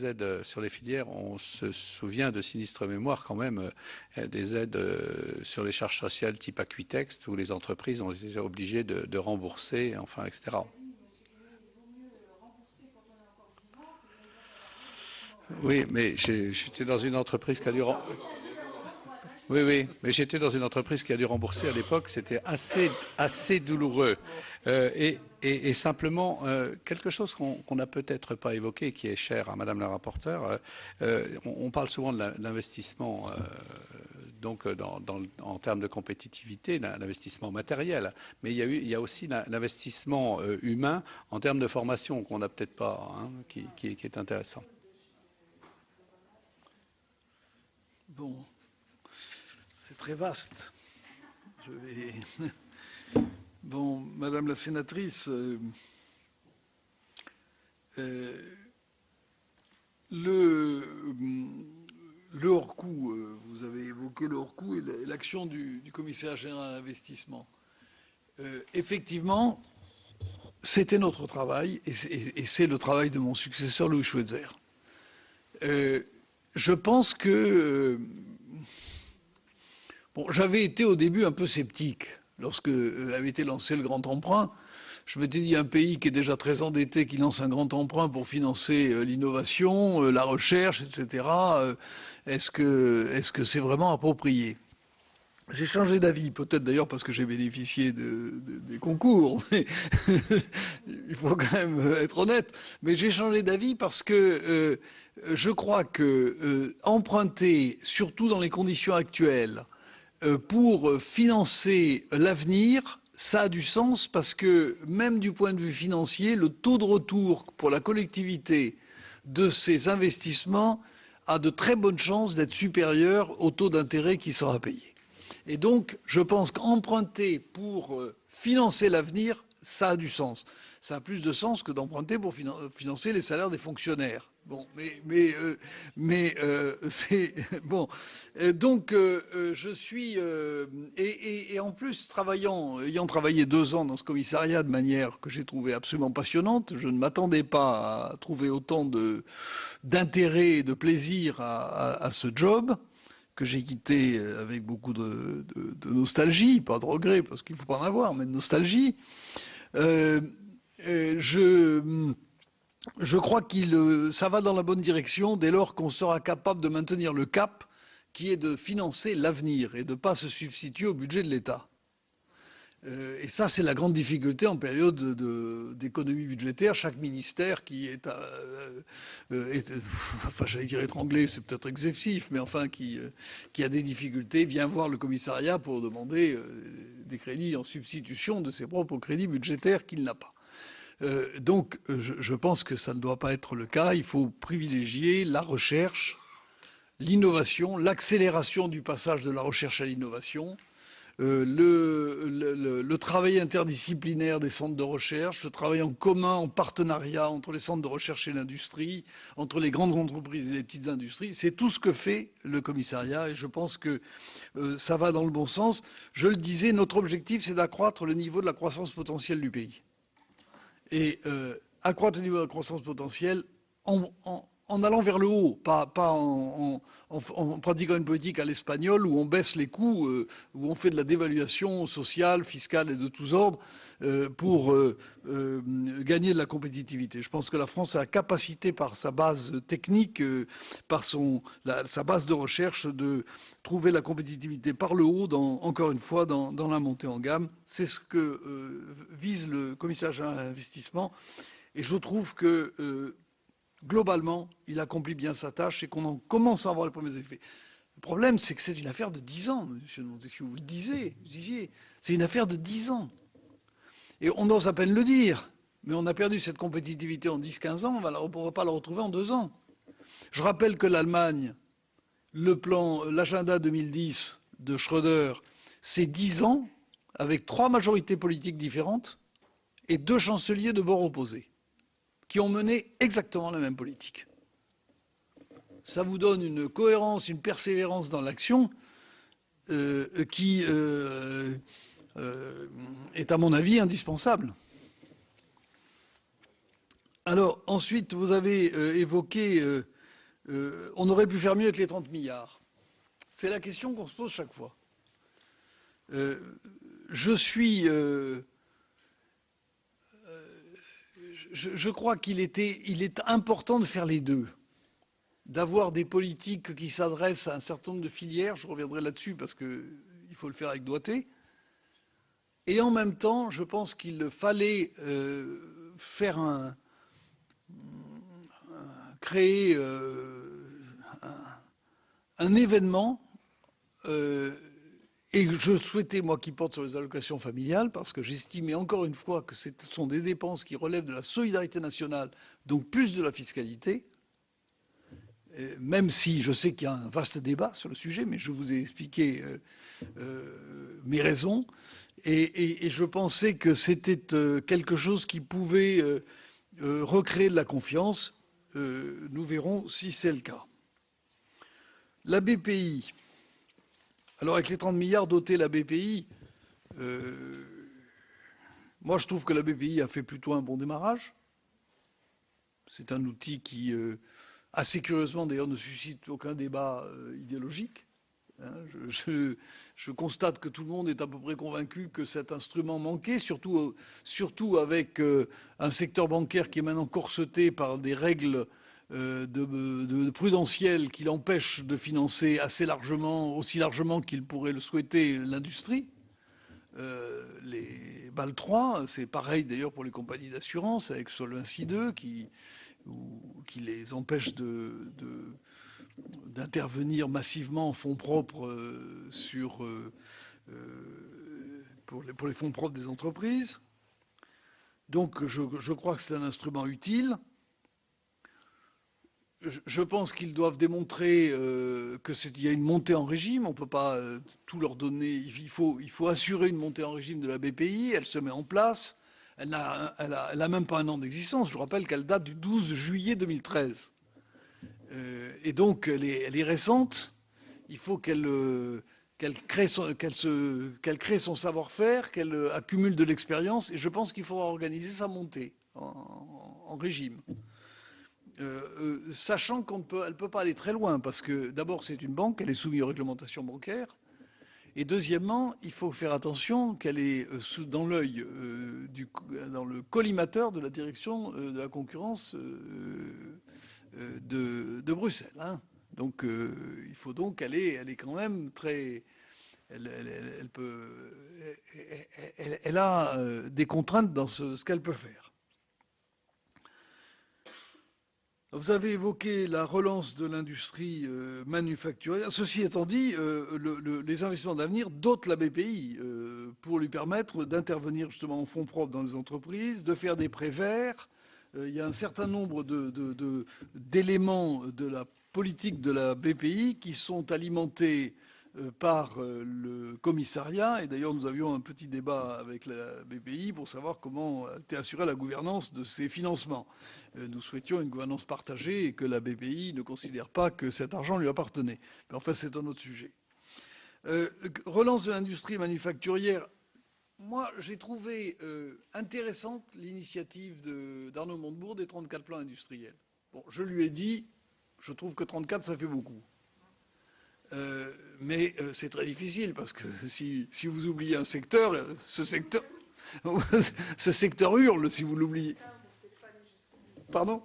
aides sur les filières, on se souvient de sinistre mémoire quand même des aides sur les charges sociales type Acquitext où les entreprises ont été obligées de rembourser, enfin, etc. Oui, mais j'étais dans une entreprise qui a dû... Oui, oui, mais j'étais dans une entreprise qui a dû rembourser à l'époque, c'était assez douloureux. Et simplement, quelque chose qu'on n'a peut-être pas évoqué, qui est cher à Madame la rapporteure, on parle souvent de l'investissement donc en termes de compétitivité, l'investissement matériel, mais il y a aussi l'investissement humain en termes de formation qu'on n'a peut-être pas, hein, qui est intéressant. Bon. C'est très vaste. Bon, Madame la sénatrice, le hors-coût, vous avez évoqué le hors-coût et l'action du commissaire général à l'investissement. Effectivement, c'était notre travail et c'est le travail de mon successeur Louis Schweitzer. Je pense que... Bon, j'avais été au début un peu sceptique lorsque avait été lancé le grand emprunt. Je m'étais dit, un pays qui est déjà très endetté, qui lance un grand emprunt pour financer l'innovation, la recherche, etc., est-ce que c'est vraiment approprié? J'ai changé d'avis, peut-être d'ailleurs parce que j'ai bénéficié des concours, mais il faut quand même être honnête. Mais j'ai changé d'avis parce que je crois que emprunter, surtout dans les conditions actuelles, pour financer l'avenir, ça a du sens parce que même du point de vue financier, le taux de retour pour la collectivité de ces investissements a de très bonnes chances d'être supérieur au taux d'intérêt qui sera payé. Et donc, je pense qu'emprunter pour financer l'avenir, ça a du sens. Ça a plus de sens que d'emprunter pour financer les salaires des fonctionnaires. Bon, mais c'est bon. Donc, je suis et en plus ayant travaillé 2 ans dans ce commissariat de manière que j'ai trouvé absolument passionnante, je ne m'attendais pas à trouver autant d'intérêt et de plaisir à ce job que j'ai quitté avec beaucoup de nostalgie, pas de regret parce qu'il ne faut pas en avoir, mais de nostalgie. Je crois que ça va dans la bonne direction dès lors qu'on sera capable de maintenir le cap qui est de financer l'avenir et de ne pas se substituer au budget de l'État. Et ça, c'est la grande difficulté en période d'économie budgétaire. Chaque ministère qui enfin, j'allais dire étranglé, c'est peut-être excessif, mais enfin, qui a des difficultés, vient voir le commissariat pour demander des crédits en substitution de ses propres crédits budgétaires qu'il n'a pas. Donc, je pense que ça ne doit pas être le cas. Il faut privilégier la recherche, l'innovation, l'accélération du passage de la recherche à l'innovation, le travail interdisciplinaire des centres de recherche, le travail en commun, en partenariat entre les centres de recherche et l'industrie, entre les grandes entreprises et les petites industries. C'est tout ce que fait le commissariat et je pense que ça va dans le bon sens. Je le disais, notre objectif, c'est d'accroître le niveau de la croissance potentielle du pays. Et accroître le niveau de la croissance potentielle en allant vers le haut, pas en pratiquant une politique à l'espagnol où on baisse les coûts, où on fait de la dévaluation sociale, fiscale et de tous ordres pour gagner de la compétitivité. Je pense que la France a la capacité, par sa base technique, par sa base de recherche, de trouver la compétitivité par le haut, encore une fois, dans la montée en gamme. C'est ce que vise le commissaire général à l'investissement. Et je trouve que globalement, il accomplit bien sa tâche et qu'on en commence à avoir les premiers effets. Le problème, c'est que c'est une affaire de 10 ans, monsieur Montesquieu. Vous le disiez, c'est une affaire de 10 ans. Et on ose à peine le dire. Mais on a perdu cette compétitivité en 10-15 ans, on ne va pas la retrouver en 2 ans. Je rappelle que l'Allemagne, l'agenda 2010 de Schröder, c'est 10 ans avec 3 majorités politiques différentes et 2 chanceliers de bord opposés qui ont mené exactement la même politique. Ça vous donne une cohérence, une persévérance dans l'action qui est à mon avis indispensable. Alors ensuite, vous avez évoqué on aurait pu faire mieux avec les 30 milliards. C'est la question qu'on se pose chaque fois. Je crois qu'il est important de faire les deux, d'avoir des politiques qui s'adressent à un certain nombre de filières, je reviendrai là-dessus parce qu'il faut le faire avec doigté, et en même temps, je pense qu'il fallait faire créer un événement, et je souhaitais, moi qui porte sur les allocations familiales, parce que j'estimais encore une fois que ce sont des dépenses qui relèvent de la solidarité nationale, donc plus de la fiscalité, même si je sais qu'il y a un vaste débat sur le sujet, mais je vous ai expliqué mes raisons, et je pensais que c'était quelque chose qui pouvait recréer de la confiance. Nous verrons si c'est le cas. La BPI. Alors avec les 30 milliards dotés la BPI, moi je trouve que la BPI a fait plutôt un bon démarrage. C'est un outil qui, assez curieusement d'ailleurs, ne suscite aucun débat idéologique. Je constate que tout le monde est à peu près convaincu que cet instrument manquait, surtout avec un secteur bancaire qui est maintenant corseté par des règles de prudentielles qui l'empêchent de financer assez largement, aussi largement qu'il pourrait le souhaiter, l'industrie. Les Bâle 3, c'est pareil d'ailleurs pour les compagnies d'assurance avec Solvency 2 qui les empêche d'intervenir massivement en fonds propres pour les fonds propres des entreprises. Donc je crois que c'est un instrument utile. Je pense qu'ils doivent démontrer qu'il y a une montée en régime. On ne peut pas tout leur donner. Il faut assurer une montée en régime de la BPI. Elle se met en place. Elle n'a même pas un an d'existence. Je vous rappelle qu'elle date du 12 juillet 2013. Et donc, elle est récente. Il faut qu'elle crée son savoir-faire, qu'elle accumule de l'expérience. Et je pense qu'il faudra organiser sa montée en régime. Sachant qu'elle ne peut pas aller très loin, parce que d'abord, c'est une banque, elle est soumise aux réglementations bancaires. Et deuxièmement, il faut faire attention qu'elle est dans l'œil, dans le collimateur de la direction de la concurrence de Bruxelles. Hein. Donc, il faut donc qu'elle est quand même très... Elle a des contraintes dans ce qu'elle peut faire. Vous avez évoqué la relance de l'industrie manufacturière. Ceci étant dit, les investissements d'avenir dotent la BPI pour lui permettre d'intervenir justement en fonds propres dans les entreprises, de faire des prêts verts. Il y a un certain nombre d'éléments de la politique de la BPI qui sont alimentés par le commissariat. Et d'ailleurs, nous avions un petit débat avec la BPI pour savoir comment était assurée la gouvernance de ces financements. Nous souhaitions une gouvernance partagée et que la BPI ne considère pas que cet argent lui appartenait. Mais enfin, c'est un autre sujet. Relance de l'industrie manufacturière. Moi, j'ai trouvé intéressante l'initiative d'Arnaud Montebourg des 34 plans industriels. Bon, je lui ai dit, je trouve que 34, ça fait beaucoup. Mais c'est très difficile parce que si vous oubliez un secteur, ce secteur hurle si vous l'oubliez. Pardon ?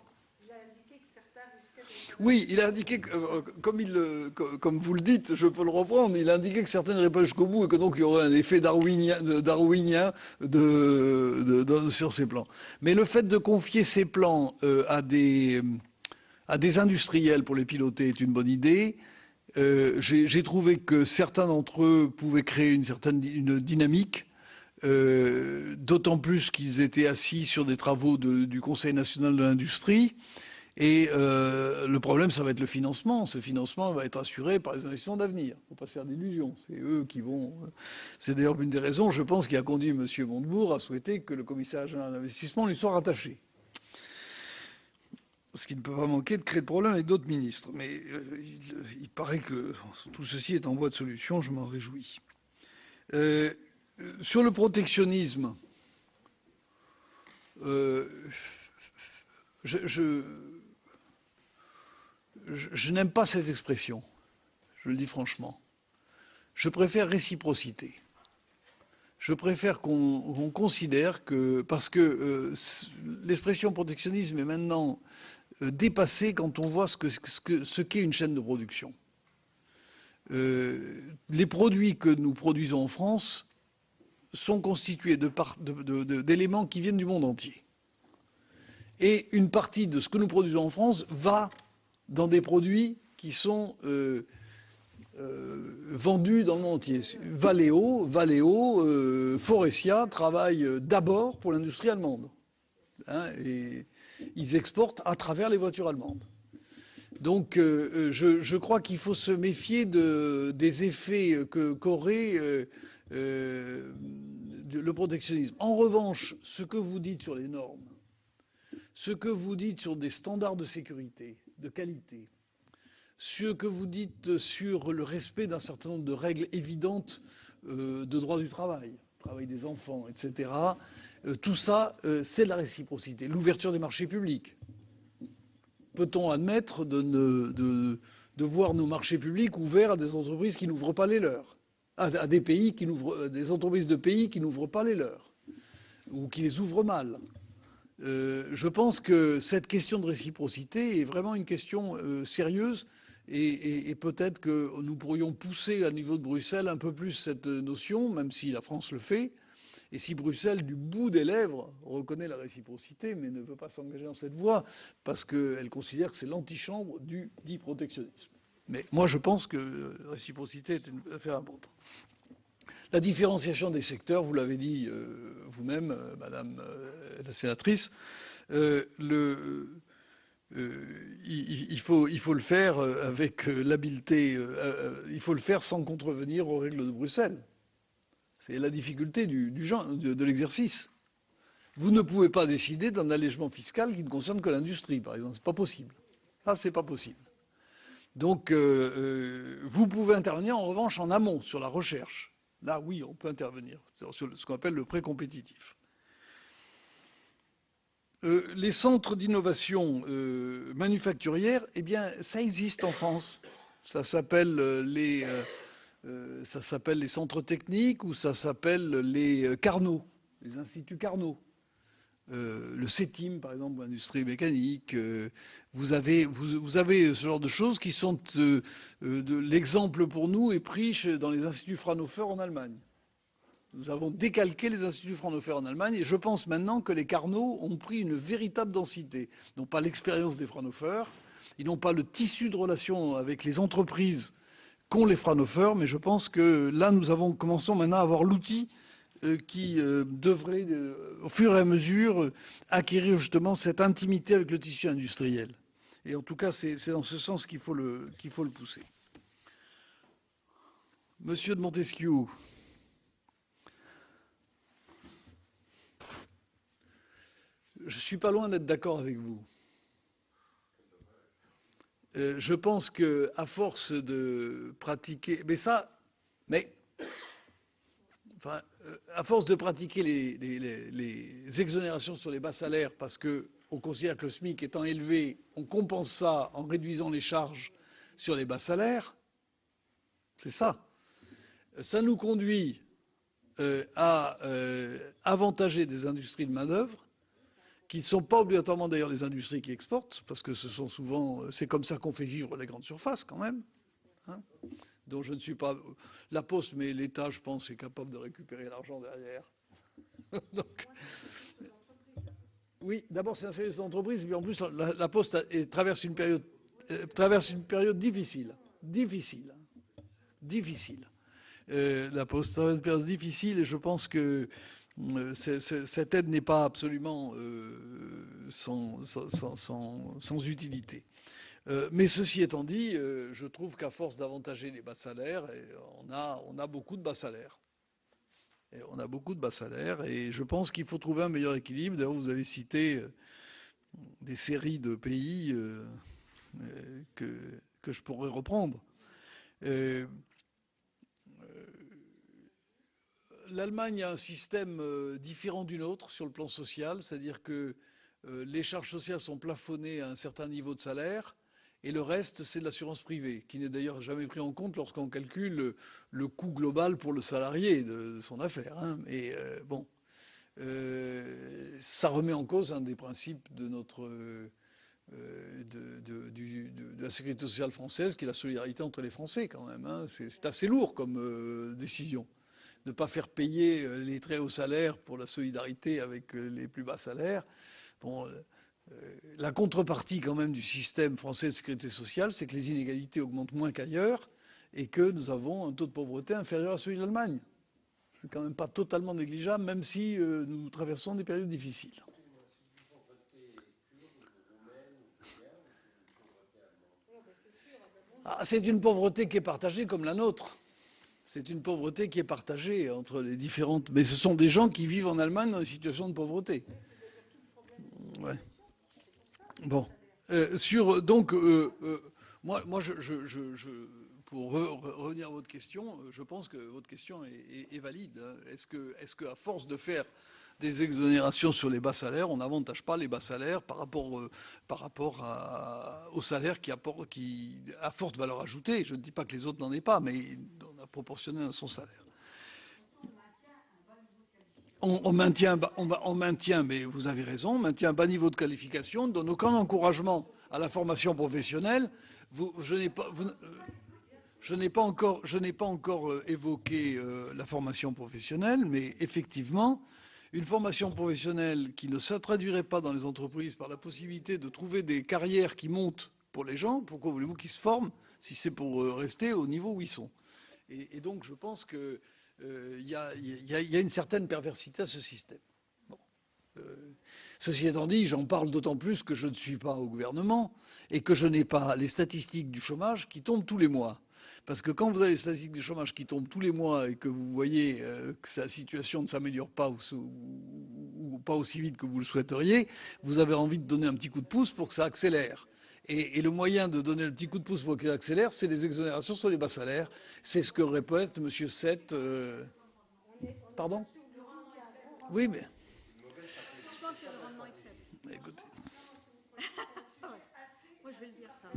Oui, il a indiqué, comme vous le dites, je peux le reprendre, il a indiqué que certains n'iraient pas jusqu'au bout et que donc il y aurait un effet darwinien sur ces plans. Mais le fait de confier ces plans à des industriels pour les piloter est une bonne idée. J'ai trouvé que certains d'entre eux pouvaient créer une dynamique. d'autant plus qu'ils étaient assis sur des travaux du Conseil national de l'industrie. Et le problème, ça va être le financement. Ce financement va être assuré par les investissements d'avenir. Il ne faut pas se faire d'illusions. C'est eux qui vont... C'est d'ailleurs une des raisons, je pense, qui a conduit M. Montebourg à souhaiter que le commissaire général d'investissement lui soit rattaché. Ce qui ne peut pas manquer de créer de problèmes avec d'autres ministres. Mais il paraît que tout ceci est en voie de solution. Je m'en réjouis. Sur le protectionnisme, je n'aime pas cette expression, je le dis franchement. Je préfère réciprocité. Je préfère qu'on considère que... Parce que l'expression protectionnisme est maintenant dépassée quand on voit ce qu'est une chaîne de production. Les produits que nous produisons en France sont constitués d'éléments qui viennent du monde entier. Et une partie de ce que nous produisons en France va dans des produits qui sont vendus dans le monde entier. Valeo, Faurecia travaillent d'abord pour l'industrie allemande. Hein, et ils exportent à travers les voitures allemandes. Donc je crois qu'il faut se méfier des effets qu'aurait le protectionnisme. En revanche, ce que vous dites sur les normes, ce que vous dites sur des standards de sécurité, de qualité, ce que vous dites sur le respect d'un certain nombre de règles évidentes de droit du travail des enfants, etc., tout ça, c'est la réciprocité. L'ouverture des marchés publics. Peut-on admettre de voir nos marchés publics ouverts à des entreprises qui n'ouvrent pas les leurs, à des pays des entreprises de pays qui n'ouvrent pas les leurs, ou qui les ouvrent mal? Je pense que cette question de réciprocité est vraiment une question sérieuse et peut-être que nous pourrions pousser à niveau de Bruxelles un peu plus cette notion, même si la France le fait, et si Bruxelles, du bout des lèvres, reconnaît la réciprocité, mais ne veut pas s'engager dans cette voie, parce qu'elle considère que c'est l'antichambre du dit protectionnisme. Mais moi, je pense que la réciprocité est une affaire importante. La différenciation des secteurs, vous l'avez dit vous-même, Madame la sénatrice, il faut le faire avec l'habileté, il faut le faire sans contrevenir aux règles de Bruxelles. C'est la difficulté de l'exercice. Vous ne pouvez pas décider d'un allègement fiscal qui ne concerne que l'industrie, par exemple. C'est pas possible. Ça, c'est pas possible. Donc, vous pouvez intervenir en revanche en amont sur la recherche. Là, oui, on peut intervenir sur ce qu'on appelle le pré-compétitif. Les centres d'innovation manufacturière, eh bien, ça existe en France. Ça s'appelle les centres techniques ou ça s'appelle les Carnot, les instituts Carnot. Le CETIM, par exemple, l'industrie mécanique. Vous avez ce genre de choses qui sont... l'exemple pour nous est pris dans les instituts Fraunhofer en Allemagne. Nous avons décalqué les instituts Fraunhofer en Allemagne et je pense maintenant que les Carnot ont pris une véritable densité. Ils n'ont pas l'expérience des Fraunhofer, ils n'ont pas le tissu de relations avec les entreprises qu'ont les Fraunhofer, mais je pense que là, commençons maintenant à avoir l'outil qui devrait, au fur et à mesure, acquérir justement cette intimité avec le tissu industriel. Et en tout cas, c'est dans ce sens qu'il faut le pousser. Monsieur de Montesquieu, je ne suis pas loin d'être d'accord avec vous. Je pense qu'à force de pratiquer... à force de pratiquer les exonérations sur les bas salaires, parce qu'on considère que le SMIC étant élevé, on compense ça en réduisant les charges sur les bas salaires, c'est ça. Ça nous conduit à avantager des industries de main-d'œuvre qui ne sont pas obligatoirement d'ailleurs les industries qui exportent, parce que c'est comme ça qu'on fait vivre les grandes surfaces quand même. Hein, dont je ne suis pas la Poste, mais l'État, je pense, est capable de récupérer l'argent derrière. Donc, oui, d'abord, c'est un service d'entreprise, et puis en plus, la Poste traverse une période difficile. La post-période difficile, et je pense que cette aide n'est pas absolument sans utilité. Mais ceci étant dit, je trouve qu'à force d'avantager les bas salaires, on a beaucoup de bas salaires. Et on a beaucoup de bas salaires, et je pense qu'il faut trouver un meilleur équilibre. D'ailleurs, vous avez cité des séries de pays que je pourrais reprendre. L'Allemagne a un système différent du nôtre sur le plan social, c'est-à-dire que les charges sociales sont plafonnées à un certain niveau de salaire, et le reste, c'est de l'assurance privée, qui n'est d'ailleurs jamais pris en compte lorsqu'on calcule le coût global pour le salarié de son affaire. Hein. Et bon, ça remet en cause un des principes de notre de la sécurité sociale française, qui est la solidarité entre les Français quand même. Hein. C'est assez lourd comme décision. Ne pas faire payer les très hauts salaires pour la solidarité avec les plus bas salaires. Bon, la contrepartie quand même du système français de sécurité sociale, c'est que les inégalités augmentent moins qu'ailleurs et que nous avons un taux de pauvreté inférieur à celui de l'Allemagne. C'est quand même pas totalement négligeable, même si nous traversons des périodes difficiles. Ah, c'est une pauvreté qui est partagée comme la nôtre. C'est une pauvreté qui est partagée entre les différentes... Mais ce sont des gens qui vivent en Allemagne dans une situation de pauvreté. Ouais. Bon. Donc, moi pour revenir à votre question, je pense que votre question est valide. Est-ce qu'à force de faire des exonérations sur les bas salaires, on n'avantage pas les bas salaires par rapport aux salaires qui à forte valeur ajoutée? Je ne dis pas que les autres n'en aient pas, mais on a proportionné à son salaire. On maintient, mais vous avez raison, on maintient un bas niveau de qualification, on ne donne aucun encouragement à la formation professionnelle. Je n'ai pas encore évoqué la formation professionnelle, mais effectivement, une formation professionnelle qui ne se traduirait pas dans les entreprises par la possibilité de trouver des carrières qui montent pour les gens, pourquoi voulez-vous qu'ils se forment si c'est pour rester au niveau où ils sont? Et donc je pense que il y a une certaine perversité à ce système. Bon. Ceci étant dit, j'en parle d'autant plus que je ne suis pas au gouvernement et que je n'ai pas les statistiques du chômage qui tombent tous les mois. Parce que quand vous avez les statistiques du chômage qui tombent tous les mois et que vous voyez que la situation ne s'améliore pas ou pas aussi vite que vous le souhaiteriez, vous avez envie de donner un petit coup de pouce pour que ça accélère. Et le moyen de donner le petit coup de pouce pour qu'il accélère, c'est les exonérations sur les bas salaires. C'est ce que répète M. Sett. Pardon? Oui, mais... Je pense que le rendement est faible. Écoutez. Moi, je vais le dire ça.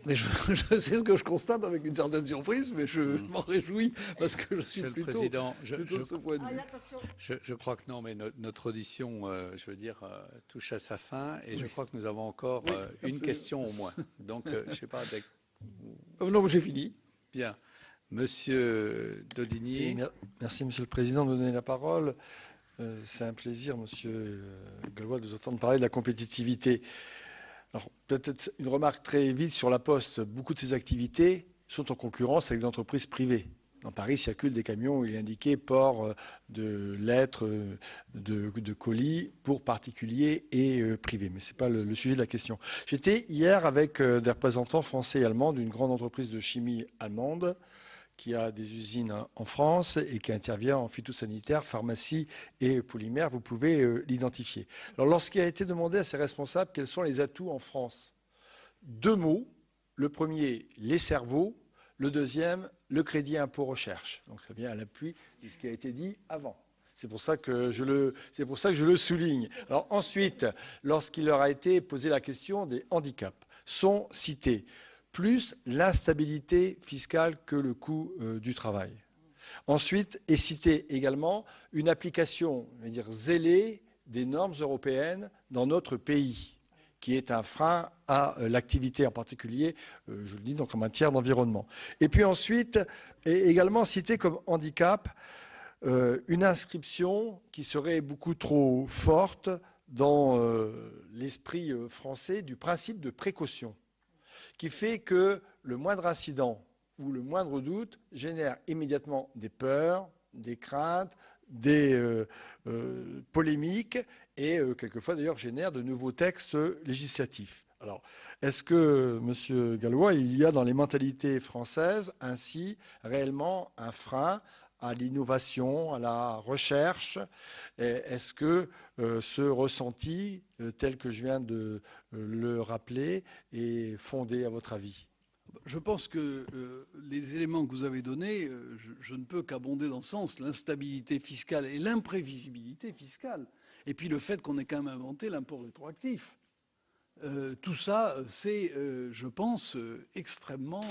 Mais je sais ce que je constate avec une certaine surprise, mais je m'en réjouis parce que je suis plutôt, Président, plutôt ce point de vue. Je crois que non, mais notre audition, je veux dire, touche à sa fin et je crois que nous avons encore une question au moins. Donc, je ne sais pas. Non, j'ai fini. Bien. Monsieur Daudigny. Merci, Monsieur le Président, de me donner la parole. C'est un plaisir, Monsieur Gallois, de vous entendre parler de la compétitivité. Alors, peut-être une remarque très vite sur la Poste. Beaucoup de ces activités sont en concurrence avec des entreprises privées. Dans Paris, circulent des camions où il est indiqué port de lettres, de colis pour particuliers et privés. Mais ce n'est pas le sujet de la question. J'étais hier avec des représentants français et allemands d'une grande entreprise de chimie allemande qui a des usines en France et qui intervient en phytosanitaire, pharmacie et polymère. Vous pouvez l'identifier. Alors, lorsqu'il a été demandé à ces responsables quels sont les atouts en France, 2 mots. Le premier, les cerveaux. Le deuxième, le crédit impôt recherche. Donc, ça vient à l'appui de ce qui a été dit avant. C'est pour ça que je le souligne. Alors ensuite, lorsqu'il leur a été posé la question des handicaps, sont cités plus l'instabilité fiscale que le coût du travail. Ensuite est citée également une application, je veux dire, zélée des normes européennes dans notre pays, qui est un frein à l'activité, en particulier, je le dis, donc en matière d'environnement. Et puis ensuite est également cité comme handicap une inscription qui serait beaucoup trop forte dans l'esprit français du principe de précaution, qui fait que le moindre incident où le moindre doute génère immédiatement des peurs, des craintes, des polémiques et quelquefois d'ailleurs génère de nouveaux textes législatifs. Alors, est-ce que, Monsieur Gallois, il y a dans les mentalités françaises ainsi réellement un frein à l'innovation, à la recherche? Est-ce que ce ressenti, tel que je viens de le rappeler, est fondé à votre avis? Je pense que les éléments que vous avez donnés, je ne peux qu'abonder dans ce sens, l'instabilité fiscale et l'imprévisibilité fiscale, et puis le fait qu'on ait quand même inventé l'impôt rétroactif. Tout ça, c'est, je pense, extrêmement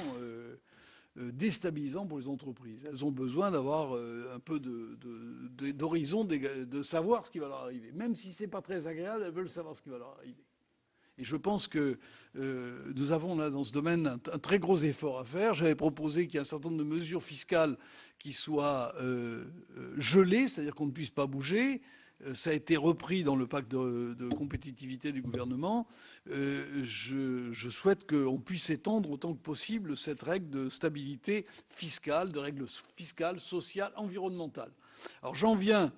déstabilisant pour les entreprises. Elles ont besoin d'avoir un peu d'horizon, de savoir ce qui va leur arriver. Même si ce n'est pas très agréable, elles veulent savoir ce qui va leur arriver. Et je pense que nous avons là dans ce domaine un très gros effort à faire. J'avais proposé qu'il y ait un certain nombre de mesures fiscales qui soient gelées, c'est-à-dire qu'on ne puisse pas bouger. Ça a été repris dans le pacte de compétitivité du gouvernement. Je souhaite qu'on puisse étendre autant que possible cette règle de stabilité fiscale, de règles fiscales, sociales, environnementales. Alors j'en viens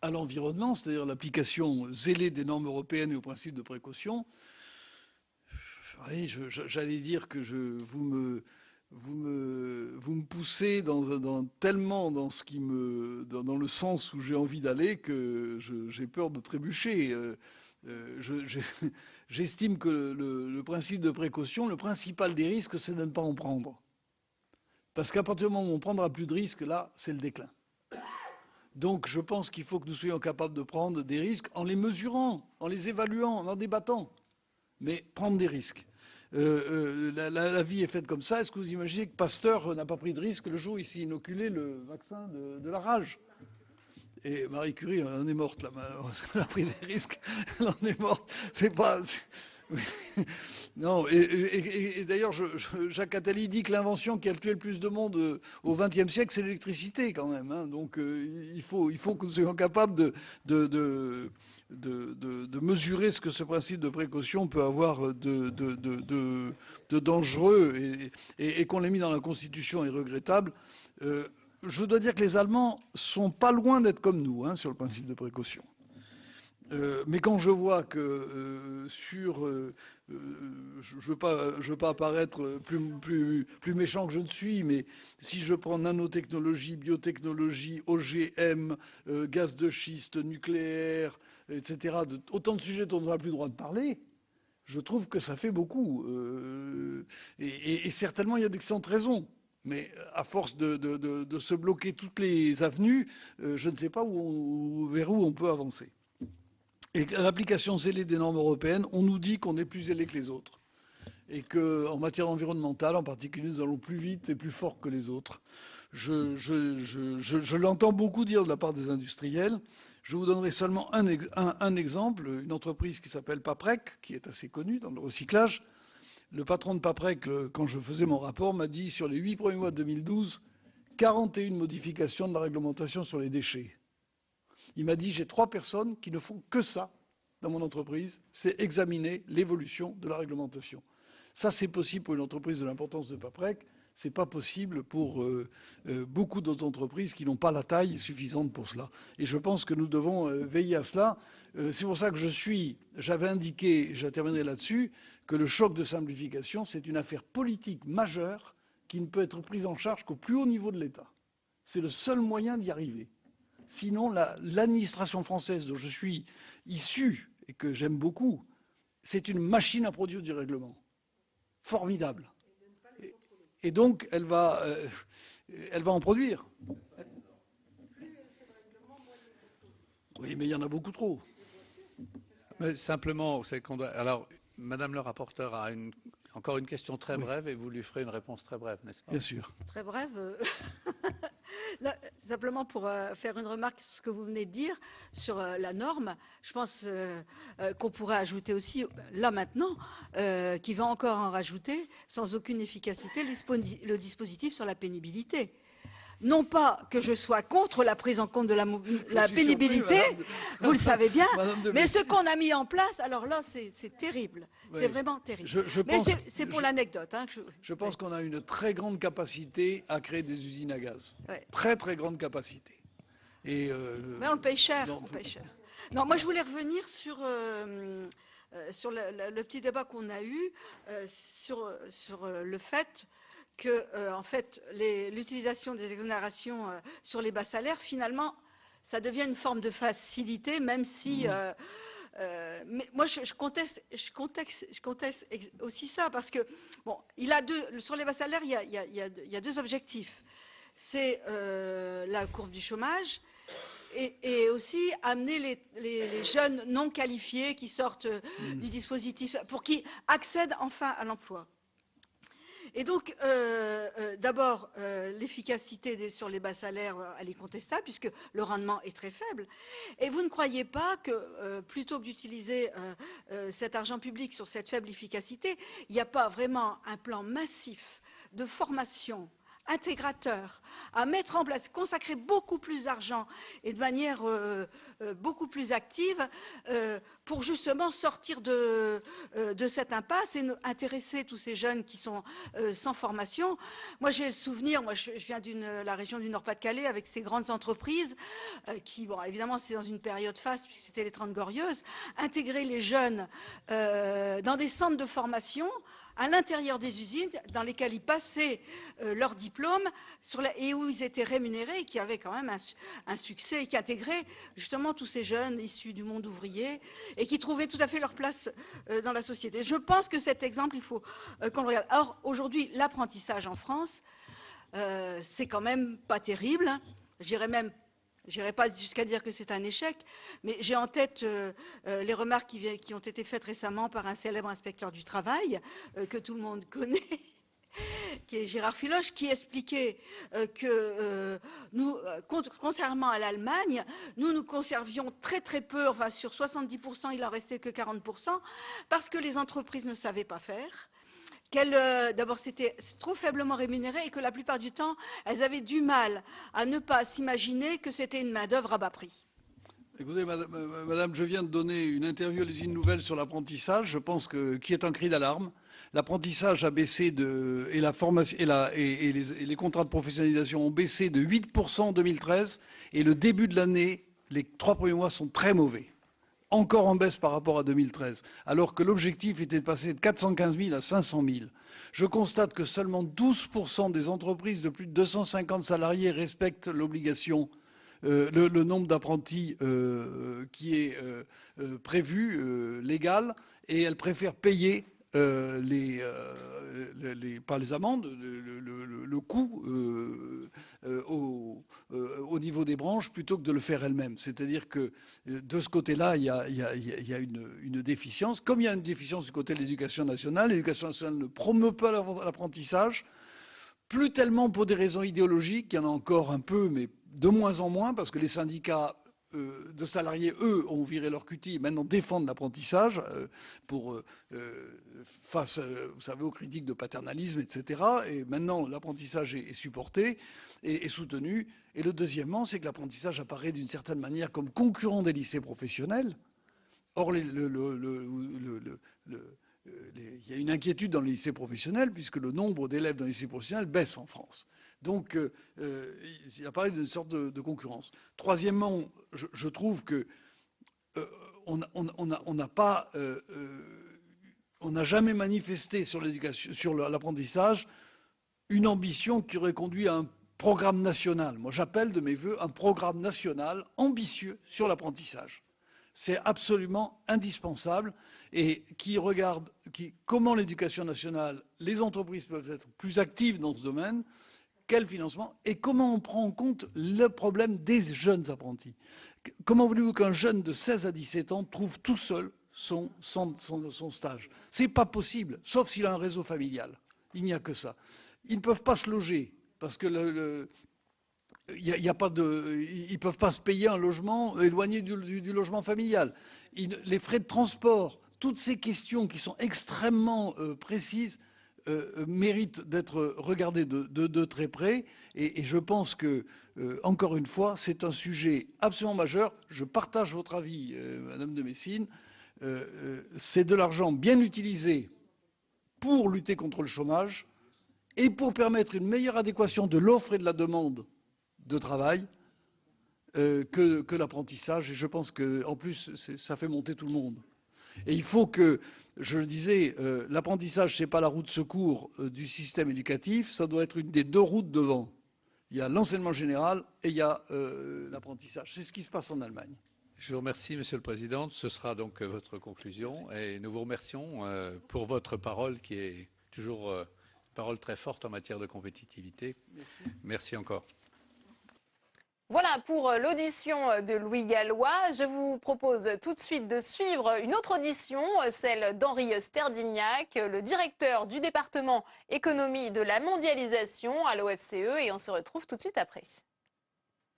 à l'environnement, c'est-à-dire l'application zélée des normes européennes et au principe de précaution. Oui, j'allais dire que vous me poussez tellement dans le sens où j'ai envie d'aller que j'ai peur de trébucher. J'estime que le principe de précaution, le principal des risques, c'est de ne pas en prendre. Parce qu'à partir du moment où on ne prendra plus de risques, là, c'est le déclin. Donc je pense qu'il faut que nous soyons capables de prendre des risques en les mesurant, en les évaluant, en débattant. Mais prendre des risques. La vie est faite comme ça. Est-ce que vous imaginez que Pasteur n'a pas pris de risque le jour où il s'est inoculé le vaccin de la rage? Et Marie Curie, elle en est morte, là, elle a pris des risques, elle en est morte. C'est pas... Non, et d'ailleurs, Jacques Attali dit que l'invention qui a tué le plus de monde au XXe siècle, c'est l'électricité, quand même. Hein. Donc, il faut que nous soyons capables de mesurer ce que ce principe de précaution peut avoir de dangereux, et qu'on l'ait mis dans la Constitution est regrettable. Je dois dire que les Allemands sont pas loin d'être comme nous sur le principe de précaution. Mais quand je vois que je veux pas apparaître plus méchant que je ne suis, mais si je prends nanotechnologie, biotechnologie, OGM, gaz de schiste, nucléaire, etc., autant de sujets dont on n'a plus le droit de parler, je trouve que ça fait beaucoup. Et certainement, il y a d'excellentes raisons. Mais à force de se bloquer toutes les avenues, je ne sais pas vers où on peut avancer. Et l'application zélée des normes européennes, on nous dit qu'on est plus zélé que les autres. Et qu'en matière environnementale, en particulier, nous allons plus vite et plus fort que les autres. Je l'entends beaucoup dire de la part des industriels. Je vous donnerai seulement un exemple. Une entreprise qui s'appelle Paprec, qui est assez connue dans le recyclage. Le patron de Paprec, quand je faisais mon rapport, m'a dit sur les 8 premiers mois de 2012, 41 modifications de la réglementation sur les déchets. Il m'a dit, j'ai 3 personnes qui ne font que ça dans mon entreprise, c'est examiner l'évolution de la réglementation. Ça, c'est possible pour une entreprise de l'importance de Paprec. Ce n'est pas possible pour beaucoup d'autres entreprises qui n'ont pas la taille suffisante pour cela. Et je pense que nous devons veiller à cela. C'est pour ça que j'avais indiqué, je terminerai là-dessus, que le choc de simplification, c'est une affaire politique majeure qui ne peut être prise en charge qu'au plus haut niveau de l'État. C'est le seul moyen d'y arriver. Sinon, l'administration française dont je suis issu et que j'aime beaucoup, c'est une machine à produire du règlement. Formidable. Et donc, elle va en produire. Oui, mais il y en a beaucoup trop. Mais simplement, alors, Madame le rapporteur a encore une question très brève et vous lui ferez une réponse très brève, n'est-ce pas? Bien sûr. Très brève. Là, simplement pour faire une remarque sur ce que vous venez de dire sur la norme, je pense qu'on pourrait ajouter aussi, là maintenant, qui va encore en rajouter, sans aucune efficacité, le dispositif sur la pénibilité. non pas que je sois contre la prise en compte de la pénibilité, vous le savez bien, mais ce qu'on a mis en place, alors là, c'est terrible. Oui. C'est vraiment terrible. Mais c'est pour l'anecdote. Hein, je pense qu'on a une très grande capacité à créer des usines à gaz. Ouais. Très, très grande capacité. Mais on le paye cher. On paye cher. Non, moi, je voulais revenir sur le petit débat qu'on a eu sur le fait que, en fait, l'utilisation des exonérations sur les bas salaires, finalement, ça devient une forme de facilité, même si... mais moi, je conteste aussi ça, parce que, bon, sur les bas salaires, il y a deux objectifs. C'est la courbe du chômage et aussi amener les jeunes non qualifiés qui sortent du dispositif, pour qu'ils accèdent enfin à l'emploi. Et donc, d'abord, l'efficacité sur les bas salaires, elle est contestable, puisque le rendement est très faible. Et vous ne croyez pas que, plutôt que d'utiliser cet argent public sur cette faible efficacité, il n'y a pas vraiment un plan massif de formation intégrateur à mettre en place, consacrer beaucoup plus d'argent et de manière beaucoup plus active pour justement sortir de cette impasse et intéresser tous ces jeunes qui sont sans formation. Moi, j'ai le souvenir, je viens de la région du Nord-Pas-de-Calais avec ces grandes entreprises qui, bon, évidemment, c'est dans une période faste puisque c'était les 30 Glorieuses, intégrer les jeunes dans des centres de formation à l'intérieur des usines dans lesquelles ils passaient leur diplôme et où ils étaient rémunérés et qui avaient quand même un succès et qui intégraient justement tous ces jeunes issus du monde ouvrier et qui trouvaient tout à fait leur place dans la société. Je pense que cet exemple, il faut qu'on le regarde. Or, aujourd'hui, l'apprentissage en France, c'est quand même pas terrible. J'irai pas jusqu'à dire que c'est un échec, mais j'ai en tête les remarques qui ont été faites récemment par un célèbre inspecteur du travail, que tout le monde connaît, qui est Gérard Filoche, qui expliquait que nous, contrairement à l'Allemagne, nous conservions très très peu, enfin sur 70%, il en restait que 40%, parce que les entreprises ne savaient pas faire. D'abord, c'était trop faiblement rémunéré et que la plupart du temps, elles avaient du mal à ne pas s'imaginer que c'était une main-d'œuvre à bas prix. Écoutez, madame, je viens de donner une interview à l'usine Nouvelle sur l'apprentissage, je pense qui est un cri d'alarme. L'apprentissage a baissé et la formation et les contrats de professionnalisation ont baissé de 8% en 2013 et le début de l'année, les 3 premiers mois sont très mauvais. Encore en baisse par rapport à 2013, alors que l'objectif était de passer de 415 000 à 500 000. Je constate que seulement 12% des entreprises de plus de 250 salariés respectent l'obligation, le nombre d'apprentis qui est prévu, légal, et elles préfèrent payer pas les amendes, le coût au niveau des branches plutôt que de le faire elles-mêmes. C'est-à-dire que de ce côté-là, il y a une déficience. Comme il y a une déficience du côté de l'éducation nationale ne promeut pas l'apprentissage, plus tellement pour des raisons idéologiques, il y en a encore un peu, mais de moins en moins, parce que les syndicats de salariés, eux, ont viré leur cutie et maintenant défendent l'apprentissage face, vous savez, aux critiques de paternalisme, etc. Et maintenant, l'apprentissage est supporté et soutenu. Et le deuxièmement, c'est que l'apprentissage apparaît d'une certaine manière comme concurrent des lycées professionnels. Or, il y a une inquiétude dans les lycées professionnels puisque le nombre d'élèves dans les lycées professionnels baisse en France. Donc, il apparaît d'une sorte de concurrence. Troisièmement, je trouve que on n'a jamais manifesté sur l'éducation, sur l'apprentissage, une ambition qui aurait conduit à un programme national. Moi, j'appelle de mes voeux un programme national ambitieux sur l'apprentissage. C'est absolument indispensable et qui regarde comment l'éducation nationale, les entreprises peuvent être plus actives dans ce domaine, quel financement et comment on prend en compte le problème des jeunes apprentis. Comment voulez-vous qu'un jeune de 16 à 17 ans trouve tout seul son stage? C'est pas possible, sauf s'il a un réseau familial. Il n'y a que ça. Ils ne peuvent pas se loger parce que ils ne peuvent pas se payer un logement éloigné du logement familial. Les frais de transport, toutes ces questions qui sont extrêmement précises mérite d'être regardé de très près. Et je pense que, encore une fois, c'est un sujet absolument majeur. Je partage votre avis, Madame de Messine. C'est de l'argent bien utilisé pour lutter contre le chômage et pour permettre une meilleure adéquation de l'offre et de la demande de travail que l'apprentissage. Et je pense qu'en plus, ça fait monter tout le monde. Et il faut que, je le disais, l'apprentissage, ce n'est pas la roue de secours du système éducatif, ça doit être une des deux routes devant. Il y a l'enseignement général et il y a l'apprentissage. C'est ce qui se passe en Allemagne. Je vous remercie, Monsieur le Président. Ce sera donc votre conclusion. Merci. Et nous vous remercions pour votre parole qui est toujours une parole très forte en matière de compétitivité. Merci. Merci encore. Voilà pour l'audition de Louis Gallois. Je vous propose tout de suite de suivre une autre audition, celle d'Henri Sterdignac, le directeur du département économie de la mondialisation à l'OFCE, et on se retrouve tout de suite après.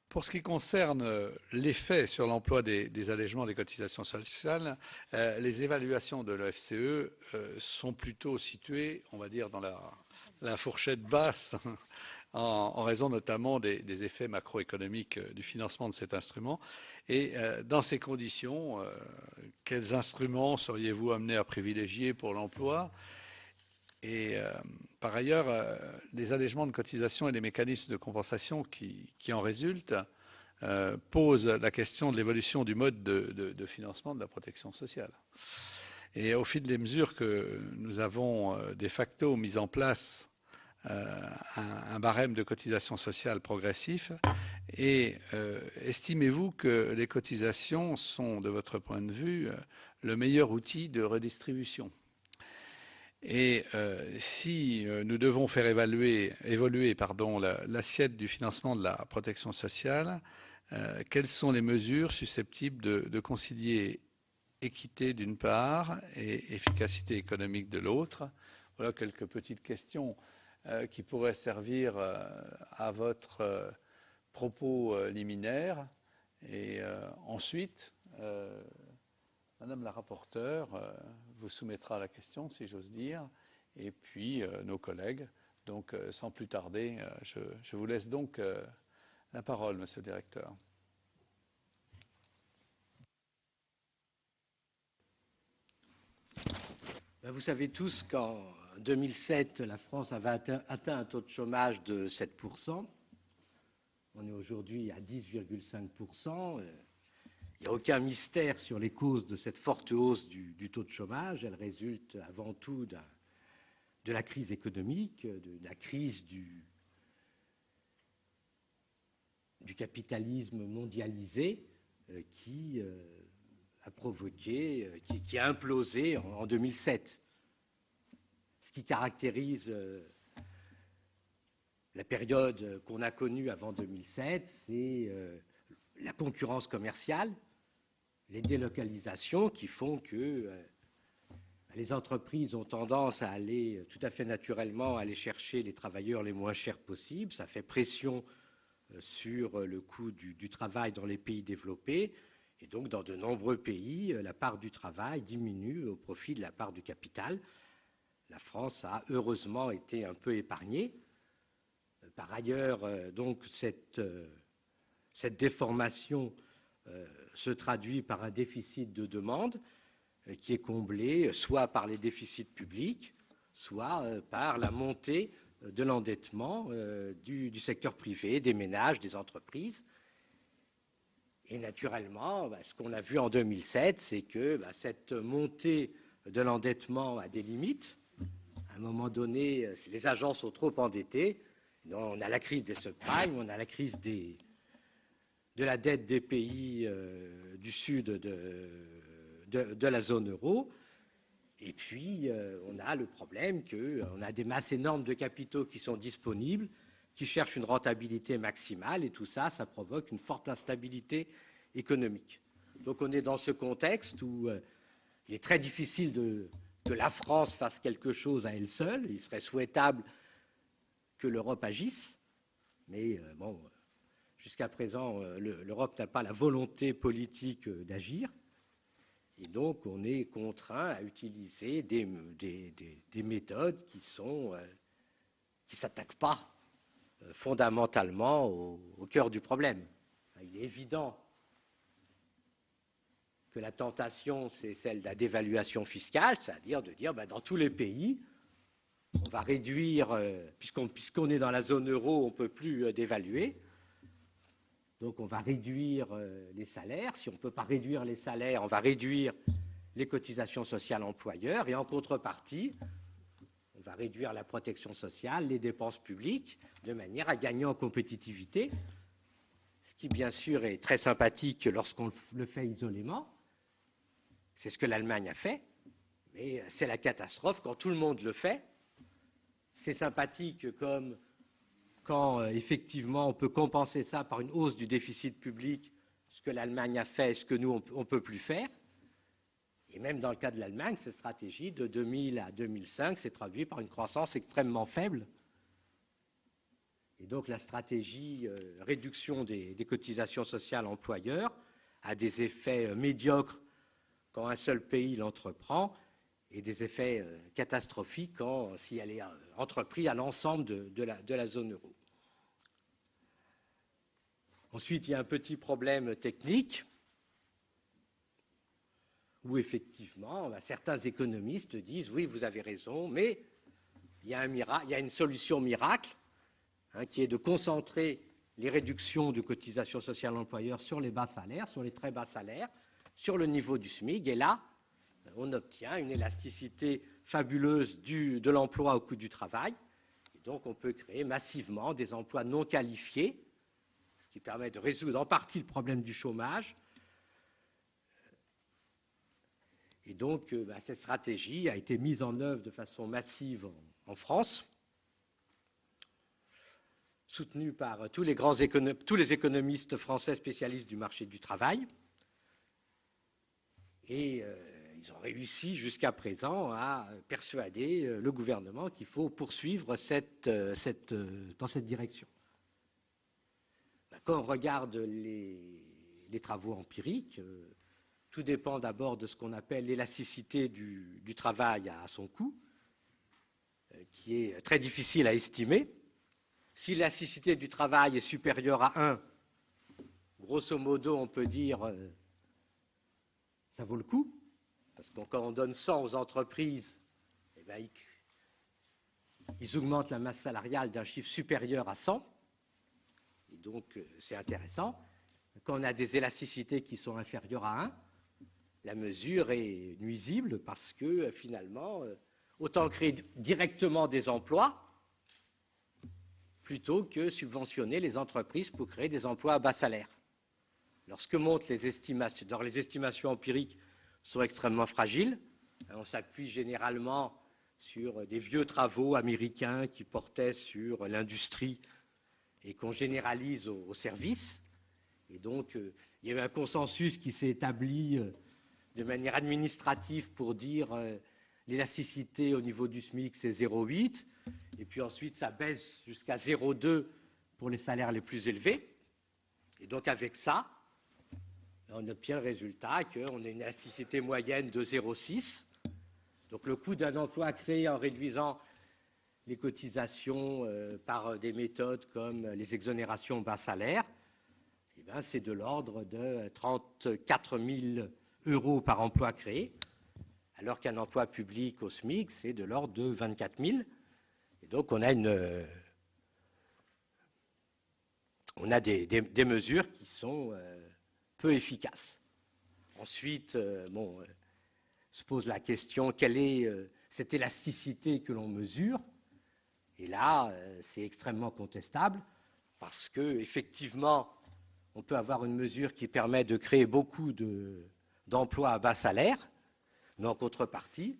Pour ce qui concerne l'effet sur l'emploi des allègements des cotisations sociales, les évaluations de l'OFCE sont plutôt situées, on va dire, dans la fourchette basse, en raison notamment des effets macroéconomiques du financement de cet instrument. Et dans ces conditions, quels instruments seriez-vous amenés à privilégier pour l'emploi ? Et par ailleurs, les allègements de cotisations et les mécanismes de compensation qui en résultent posent la question de l'évolution du mode de financement de la protection sociale. Et au fil des mesures que nous avons de facto mis en place, un barème de cotisation sociale progressif, et estimez-vous que les cotisations sont, de votre point de vue, le meilleur outil de redistribution ? Et si nous devons faire évoluer l'assiette du financement de la protection sociale, quelles sont les mesures susceptibles de concilier équité d'une part et efficacité économique de l'autre? Voilà quelques petites questions qui pourraient servir à votre propos liminaire. Et ensuite, Madame la rapporteure vous soumettra la question, si j'ose dire, et puis nos collègues. Donc, sans plus tarder, je vous laisse donc la parole, Monsieur le Directeur. Vous savez tous qu'en 2007, la France avait atteint un taux de chômage de 7%. On est aujourd'hui à 10,5%. Il n'y a aucun mystère sur les causes de cette forte hausse du taux de chômage. Elle résulte avant tout de la crise économique, de la crise du capitalisme mondialisé qui a provoqué, qui a implosé en 2007. Ce qui caractérise la période qu'on a connue avant 2007, c'est la concurrence commerciale, les délocalisations qui font que les entreprises ont tendance à aller tout à fait naturellement aller chercher les travailleurs les moins chers possibles. Ça fait pression sur le coût du travail dans les pays développés. Et donc, dans de nombreux pays, la part du travail diminue au profit de la part du capital. La France a heureusement été un peu épargnée. Par ailleurs, donc, cette déformation se traduit par un déficit de demande qui est comblé soit par les déficits publics, soit par la montée de l'endettement du secteur privé, des ménages, des entreprises. Et naturellement, ce qu'on a vu en 2007, c'est que cette montée de l'endettement a des limites. À un moment donné, les agences sont trop endettées. On a la crise des subprimes, on a la crise de la dette des pays du sud de la zone euro. Et puis, on a le problème qu'on a des masses énormes de capitaux qui sont disponibles, qui cherchent une rentabilité maximale, et tout ça, ça provoque une forte instabilité économique. Donc on est dans ce contexte où il est très difficile que la France fasse quelque chose à elle seule. Il serait souhaitable que l'Europe agisse, mais bon, jusqu'à présent, l'Europe n'a pas la volonté politique d'agir. Et donc, on est contraint à utiliser des méthodes qui ne s'attaquent pas fondamentalement au cœur du problème. Il est évident que la tentation, c'est celle de la dévaluation fiscale, c'est-à-dire de dire, dans tous les pays, on va réduire, puisqu'on est dans la zone euro, on ne peut plus dévaluer, donc on va réduire les salaires. Si on ne peut pas réduire les salaires, on va réduire les cotisations sociales employeurs, et en contrepartie, on va réduire la protection sociale, les dépenses publiques, de manière à gagner en compétitivité, ce qui, bien sûr, est très sympathique lorsqu'on le fait isolément. C'est ce que l'Allemagne a fait, mais c'est la catastrophe quand tout le monde le fait. C'est sympathique comme quand, effectivement, on peut compenser ça par une hausse du déficit public, ce que l'Allemagne a fait, ce que nous, on ne peut plus faire. Et même dans le cas de l'Allemagne, cette stratégie de 2000 à 2005 s'est traduite par une croissance extrêmement faible. Et donc la stratégie réduction des cotisations sociales employeurs a des effets médiocres quand un seul pays l'entreprend et des effets catastrophiques si elle est entreprise à l'ensemble de la zone euro. Ensuite, il y a un petit problème technique où effectivement certains économistes disent oui, vous avez raison, mais il y a une solution miracle qui est de concentrer les réductions de cotisations sociales employeurs sur les bas salaires, sur les très bas salaires, sur le niveau du SMIC, et là, on obtient une élasticité fabuleuse de l'emploi au coût du travail, et donc on peut créer massivement des emplois non qualifiés, ce qui permet de résoudre en partie le problème du chômage. Et donc, cette stratégie a été mise en œuvre de façon massive en France, soutenue par tous les économistes français spécialistes du marché du travail. Et ils ont réussi jusqu'à présent à persuader le gouvernement qu'il faut poursuivre dans cette direction. Quand on regarde les travaux empiriques, tout dépend d'abord de ce qu'on appelle l'élasticité du travail à son coût, qui est très difficile à estimer. Si l'élasticité du travail est supérieure à 1, grosso modo, on peut dire ça vaut le coup, parce que quand on donne 100 aux entreprises, ils augmentent la masse salariale d'un chiffre supérieur à 100, et donc c'est intéressant. Quand on a des élasticités qui sont inférieures à 1, la mesure est nuisible parce que finalement, autant créer directement des emplois plutôt que subventionner les entreprises pour créer des emplois à bas salaire. Alors, ce que montrent les estimations, les estimations empiriques sont extrêmement fragiles. On s'appuie généralement sur des vieux travaux américains qui portaient sur l'industrie et qu'on généralise aux services. Et donc, il y a eu un consensus qui s'est établi de manière administrative pour dire l'élasticité au niveau du SMIC, c'est 0,8. Et puis ensuite, ça baisse jusqu'à 0,2 pour les salaires les plus élevés. Et donc, avec ça, on obtient le résultat qu'on a une élasticité moyenne de 0,6. Donc, le coût d'un emploi créé en réduisant les cotisations par des méthodes comme les exonérations bas salaires, c'est de l'ordre de 34 000 € par emploi créé, alors qu'un emploi public au SMIC, c'est de l'ordre de 24 000. Et donc, on a des mesures qui sont peu efficaces. Ensuite, se pose la question, quelle est cette élasticité que l'on mesure? Et là, c'est extrêmement contestable, parce qu'effectivement, on peut avoir une mesure qui permet de créer beaucoup d'emplois à bas salaire, mais en contrepartie,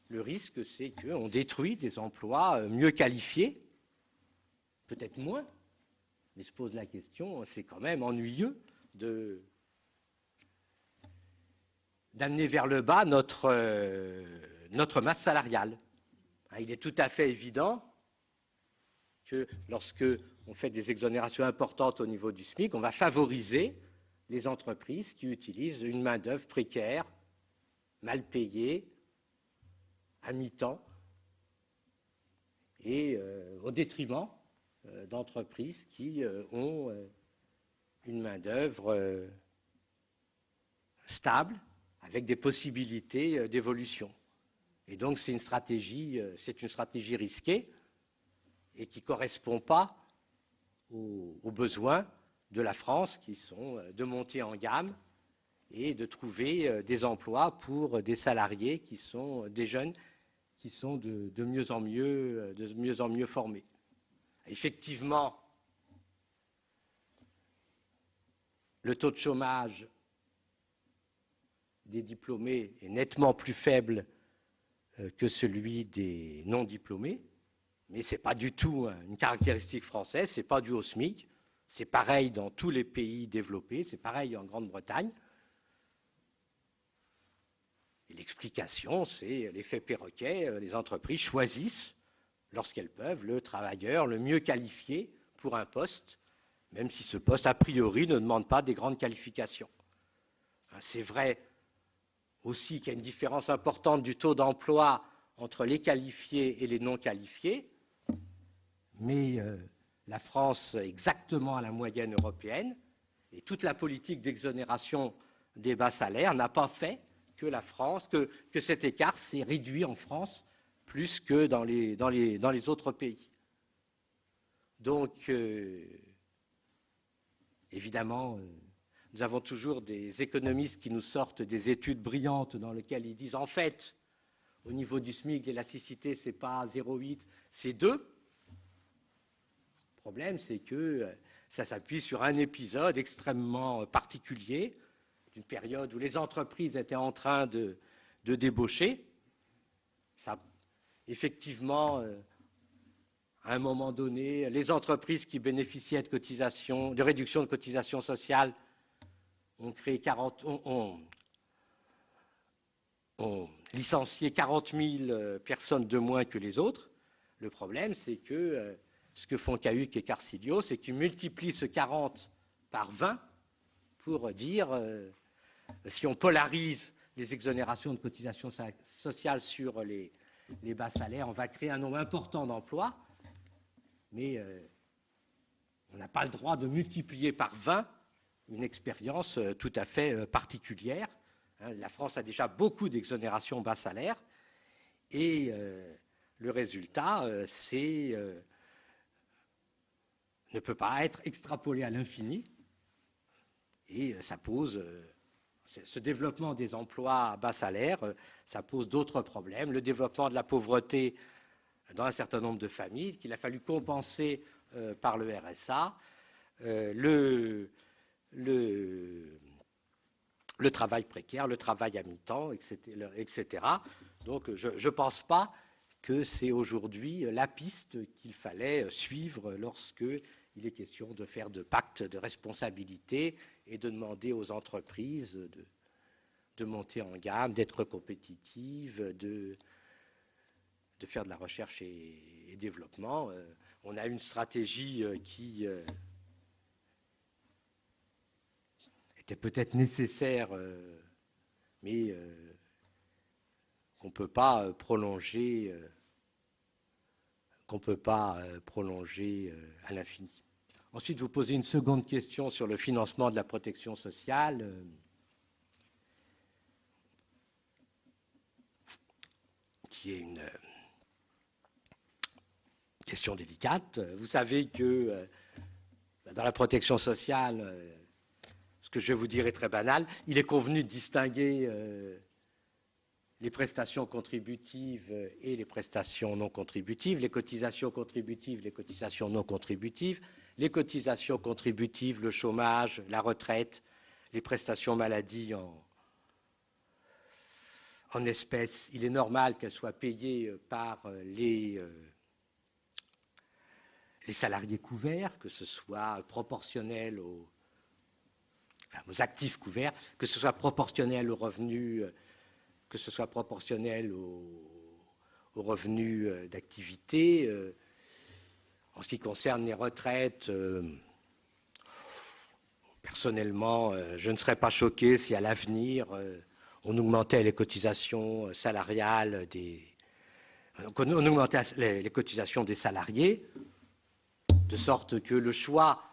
le risque, c'est qu'on détruit des emplois mieux qualifiés, peut-être moins, mais se pose la question, c'est quand même ennuyeux d'amener vers le bas notre masse salariale. Il est tout à fait évident que lorsque on fait des exonérations importantes au niveau du SMIC, on va favoriser les entreprises qui utilisent une main-d'œuvre précaire mal payés, à mi-temps, et au détriment d'entreprises qui ont une main-d'œuvre stable, avec des possibilités d'évolution. Et donc c'est une stratégie risquée et qui ne correspond pas aux besoins de la France, qui sont de monter en gamme et de trouver des emplois pour des salariés qui sont des jeunes qui sont de mieux en mieux formés. Effectivement, le taux de chômage des diplômés est nettement plus faible que celui des non-diplômés, mais ce n'est pas du tout une caractéristique française, ce n'est pas dû au SMIC, c'est pareil dans tous les pays développés, c'est pareil en Grande-Bretagne. Et l'explication, c'est l'effet perroquet, les entreprises choisissent, lorsqu'elles peuvent, le travailleur le mieux qualifié pour un poste, même si ce poste, a priori, ne demande pas des grandes qualifications. C'est vrai aussi qu'il y a une différence importante du taux d'emploi entre les qualifiés et les non qualifiés, mais la France est exactement à la moyenne européenne, et toute la politique d'exonération des bas salaires n'a pas fait que la France, que cet écart s'est réduit en France plus que dans les autres pays. Donc, évidemment, nous avons toujours des économistes qui nous sortent des études brillantes dans lesquelles ils disent en fait, au niveau du SMIC, l'élasticité, ce n'est pas 0,8, c'est 2. Le problème, c'est que ça s'appuie sur un épisode extrêmement particulier, d'une période où les entreprises étaient en train de débaucher. Ça, effectivement, à un moment donné, les entreprises qui bénéficiaient de réduction de cotisations sociales ont licencié 40 000 personnes de moins que les autres. Le problème, c'est que ce que font Cahuc et Carcilio, c'est qu'ils multiplient ce 40 par 20 pour dire, si on polarise les exonérations de cotisations sociales sur les bas salaires, on va créer un nombre important d'emplois, mais on n'a pas le droit de multiplier par 20 une expérience tout à fait particulière. La France a déjà beaucoup d'exonérations bas salaires, et le résultat, ne peut pas être extrapolé à l'infini, et ça pose, ce développement des emplois à bas salaire, ça pose d'autres problèmes, le développement de la pauvreté dans un certain nombre de familles qu'il a fallu compenser par le RSA, le travail précaire, le travail à mi-temps, etc. Donc je ne pense pas que c'est aujourd'hui la piste qu'il fallait suivre lorsqu'il est question de faire de pactes de responsabilité et de demander aux entreprises de monter en gamme, d'être compétitives, de faire de la recherche et développement. On a une stratégie qui était peut-être nécessaire, mais qu'on ne peut pas prolonger, à l'infini. Ensuite, vous posez une seconde question sur le financement de la protection sociale. Qui est une question délicate. Vous savez que dans la protection sociale, ce que je vais vous dire est très banal, il est convenu de distinguer les prestations contributives et les prestations non contributives, les cotisations contributives, les cotisations non contributives, les cotisations contributives, le chômage, la retraite, les prestations maladie en espèces. Il est normal qu'elles soient payées par les salariés couverts, que ce soit proportionnel aux actifs couverts, que ce soit proportionnel aux revenus, que ce soit proportionnel aux revenus d'activité. En ce qui concerne les retraites, personnellement, je ne serais pas choqué si à l'avenir, on augmentait les cotisations salariales on augmentait les cotisations des salariés, de sorte que le choix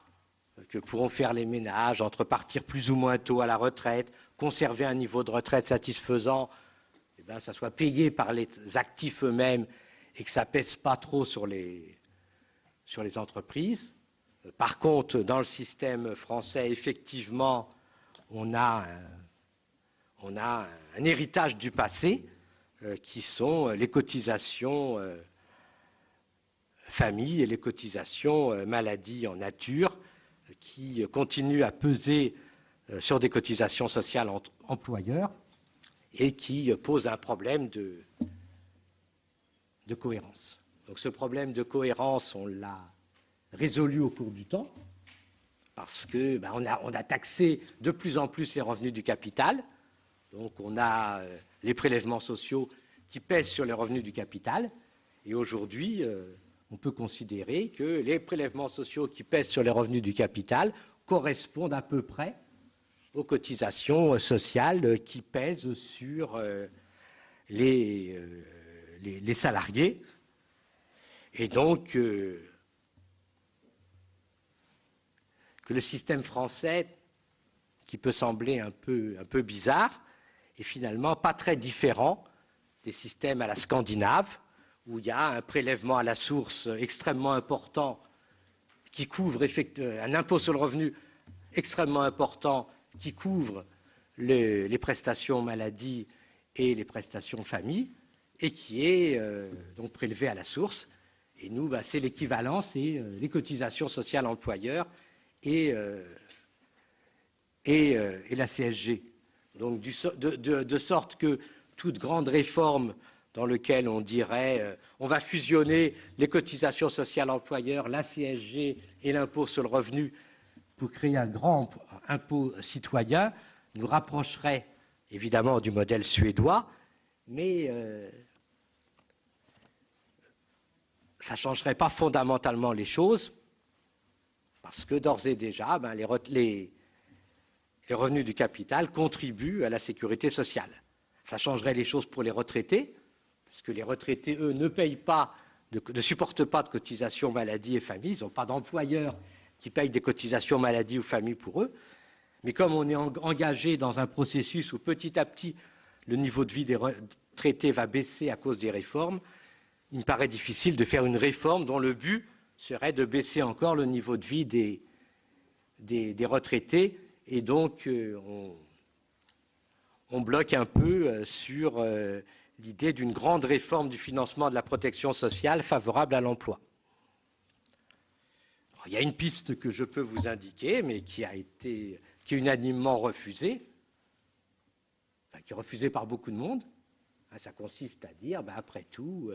que pourront faire les ménages entre partir plus ou moins tôt à la retraite, conserver un niveau de retraite satisfaisant, eh bien, ça soit payé par les actifs eux-mêmes et que ça ne pèse pas trop sur les entreprises. Par contre, dans le système français, effectivement, on a un héritage du passé qui sont les cotisations famille et les cotisations maladie en nature qui continuent à peser sur des cotisations sociales employeurs et qui posent un problème de cohérence. Donc ce problème de cohérence, on l'a résolu au cours du temps parce que on a taxé de plus en plus les revenus du capital. Donc on a les prélèvements sociaux qui pèsent sur les revenus du capital. Et aujourd'hui, on peut considérer que les prélèvements sociaux qui pèsent sur les revenus du capital correspondent à peu près aux cotisations sociales qui pèsent sur les salariés. Et donc, que le système français, qui peut sembler un peu bizarre, est finalement pas très différent des systèmes à la Scandinave, où il y a un prélèvement à la source extrêmement important qui couvre un impôt sur le revenu extrêmement important qui couvre les prestations maladie et les prestations famille et qui est donc prélevé à la source. Et nous, c'est l'équivalent, c'est les cotisations sociales employeurs et la CSG. Donc, de sorte que toute grande réforme dans laquelle on dirait on va fusionner les cotisations sociales employeurs, la CSG et l'impôt sur le revenu pour créer un grand impôt citoyen, nous rapprocherait évidemment du modèle suédois, mais ça ne changerait pas fondamentalement les choses, parce que d'ores et déjà, les revenus du capital contribuent à la sécurité sociale. Ça changerait les choses pour les retraités, parce que les retraités, eux, ne supportent pas de cotisations maladie et famille, ils n'ont pas d'employeur qui paye des cotisations maladie ou famille pour eux. Mais comme on est engagé dans un processus où petit à petit le niveau de vie des retraités va baisser à cause des réformes, il me paraît difficile de faire une réforme dont le but serait de baisser encore le niveau de vie des retraités. Et donc, on bloque un peu sur l'idée d'une grande réforme du financement de la protection sociale favorable à l'emploi. Il y a une piste que je peux vous indiquer, mais qui est unanimement refusée, qui est refusée par beaucoup de monde. Ça consiste à dire, après tout,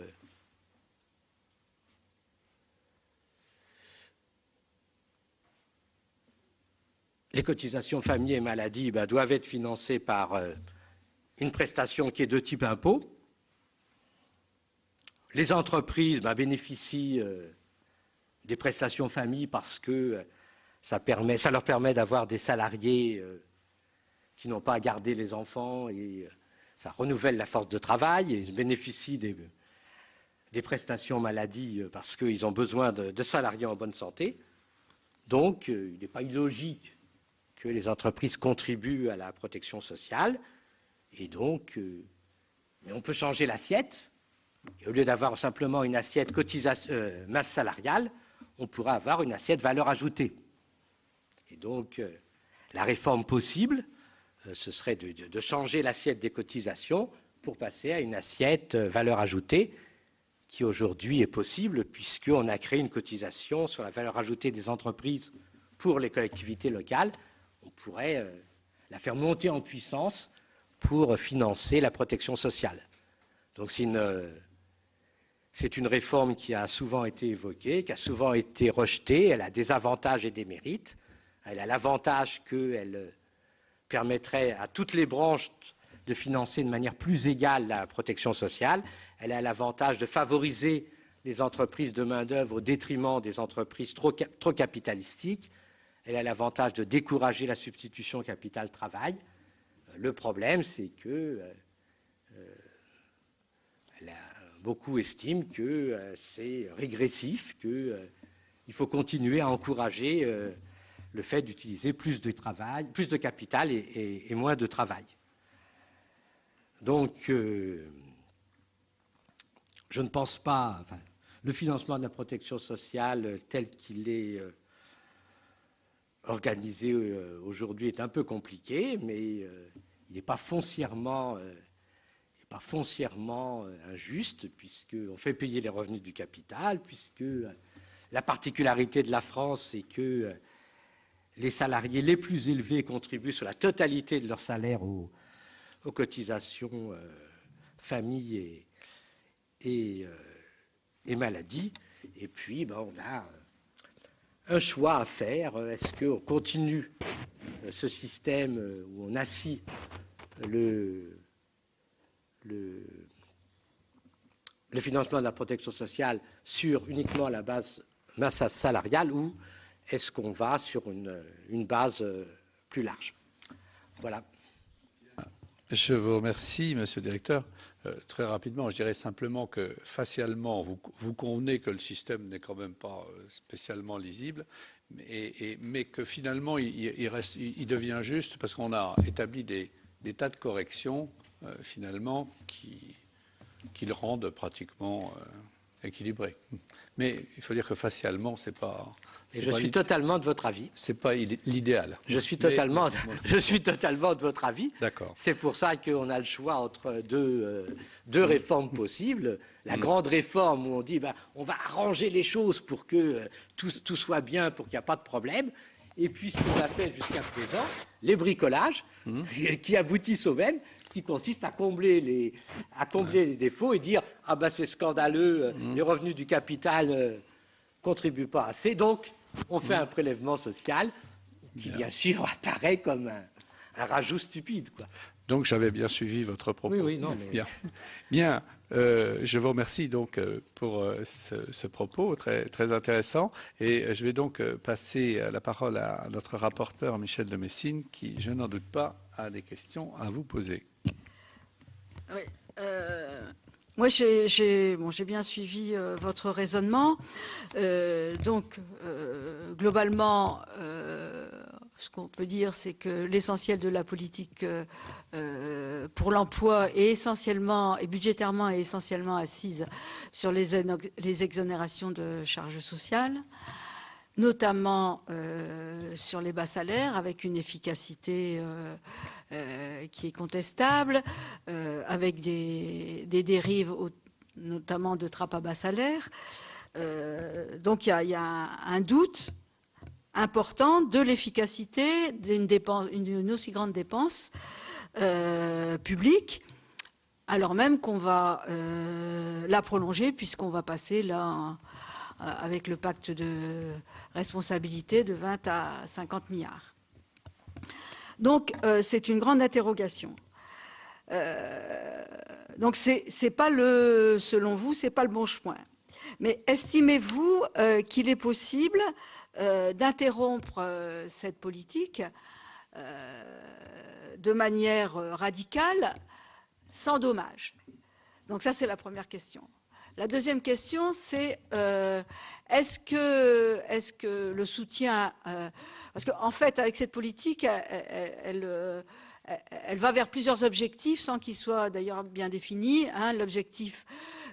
les cotisations famille et maladie doivent être financées par une prestation qui est de type impôt. Les entreprises bénéficient des prestations famille parce que ça leur permet d'avoir des salariés qui n'ont pas à garder les enfants et ça renouvelle la force de travail. Et ils bénéficient des prestations maladie parce qu'ils ont besoin de salariés en bonne santé. Donc, il n'est pas illogique que les entreprises contribuent à la protection sociale. Et donc, mais on peut changer l'assiette. Et au lieu d'avoir simplement une assiette masse salariale, on pourrait avoir une assiette valeur ajoutée. Et donc, la réforme possible, ce serait de changer l'assiette des cotisations pour passer à une assiette valeur ajoutée qui aujourd'hui est possible puisqu'on a créé une cotisation sur la valeur ajoutée des entreprises pour les collectivités locales. On pourrait la faire monter en puissance pour financer la protection sociale. Donc c'est une réforme qui a souvent été évoquée, qui a souvent été rejetée. Elle a des avantages et des mérites. Elle a l'avantage qu'elle permettrait à toutes les branches de financer de manière plus égale la protection sociale. Elle a l'avantage de favoriser les entreprises de main-d'œuvre au détriment des entreprises trop capitalistiques. Elle a l'avantage de décourager la substitution capital-travail. Le problème, c'est que beaucoup estiment que c'est régressif, qu'il faut continuer à encourager le fait d'utiliser plus de travail, plus de capital et moins de travail. Donc, je ne pense pas... Enfin, le financement de la protection sociale tel qu'il est organisé aujourd'hui est un peu compliqué, mais il n'est pas foncièrement injuste, puisqu'on fait payer les revenus du capital, puisque la particularité de la France, c'est que les salariés les plus élevés contribuent sur la totalité de leur salaire aux cotisations famille et maladie. Et puis, on a un choix à faire. Est-ce qu'on continue ce système où on assit le financement de la protection sociale sur uniquement la masse salariale, ou est-ce qu'on va sur une base plus large? Voilà. Je vous remercie, Monsieur le Directeur. Très rapidement, je dirais simplement que facialement, vous convenez que le système n'est quand même pas spécialement lisible, mais que finalement, il devient juste parce qu'on a établi des tas de corrections, finalement, qui le rendent pratiquement équilibré. Mais il faut dire que facialement, c'est pas... Et je suis totalement de votre avis. C'est pas l'idéal. Je suis totalement de votre avis. D'accord. C'est pour ça qu'on a le choix entre deux réformes possibles. La grande réforme où on dit on va arranger les choses pour que tout soit bien, pour qu'il n'y a pas de problème. Et puis ce qu'on appelle jusqu'à présent les bricolages, qui aboutissent au même, qui consistent à combler les défauts et dire c'est scandaleux, les revenus du capital contribuent pas assez, donc on fait un prélèvement social qui, bien sûr, apparaît comme un rajout stupide, quoi. Donc, j'avais bien suivi votre propos. Oui, non, mais... Bien. Je vous remercie donc pour ce propos très, très intéressant. Et je vais donc passer la parole à notre rapporteur Michel de Messine, qui, je n'en doute pas, a des questions à vous poser. Oui. Moi, j'ai bien suivi votre raisonnement. Globalement, ce qu'on peut dire, c'est que l'essentiel de la politique pour l'emploi est essentiellement, et budgétairement, est essentiellement assise sur les exonérations de charges sociales, notamment sur les bas salaires, avec une efficacité qui est contestable, avec des dérives, notamment de trappe à bas salaire. Donc il y a un doute important de l'efficacité d'une aussi grande dépense publique, alors même qu'on va la prolonger, puisqu'on va passer là, avec le pacte de responsabilité, de 20 à 50 milliards. Donc, c'est une grande interrogation. Donc, c'est pas selon vous, c'est pas le bon chemin. Mais estimez-vous qu'il est possible d'interrompre cette politique de manière radicale, sans dommage? Donc, ça, c'est la première question. La deuxième question, c'est est-ce que le soutien... parce qu'en fait, avec cette politique, elle va vers plusieurs objectifs, sans qu'ils soient d'ailleurs bien définis. L'objectif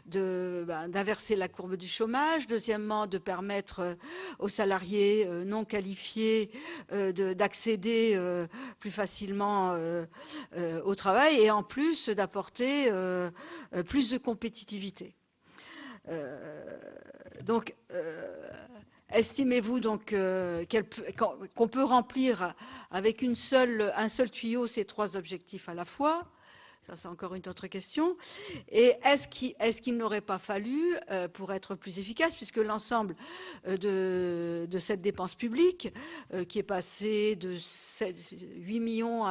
d'inverser la courbe du chômage. Deuxièmement, de permettre aux salariés non qualifiés d'accéder plus facilement au travail, et en plus d'apporter plus de compétitivité. Donc, estimez-vous donc qu'on peut remplir avec un seul tuyau ces trois objectifs à la fois? Ça, c'est encore une autre question. Et est-ce qu'il n'aurait pas fallu, pour être plus efficace, puisque l'ensemble de cette dépense publique, qui est passée de 8 millions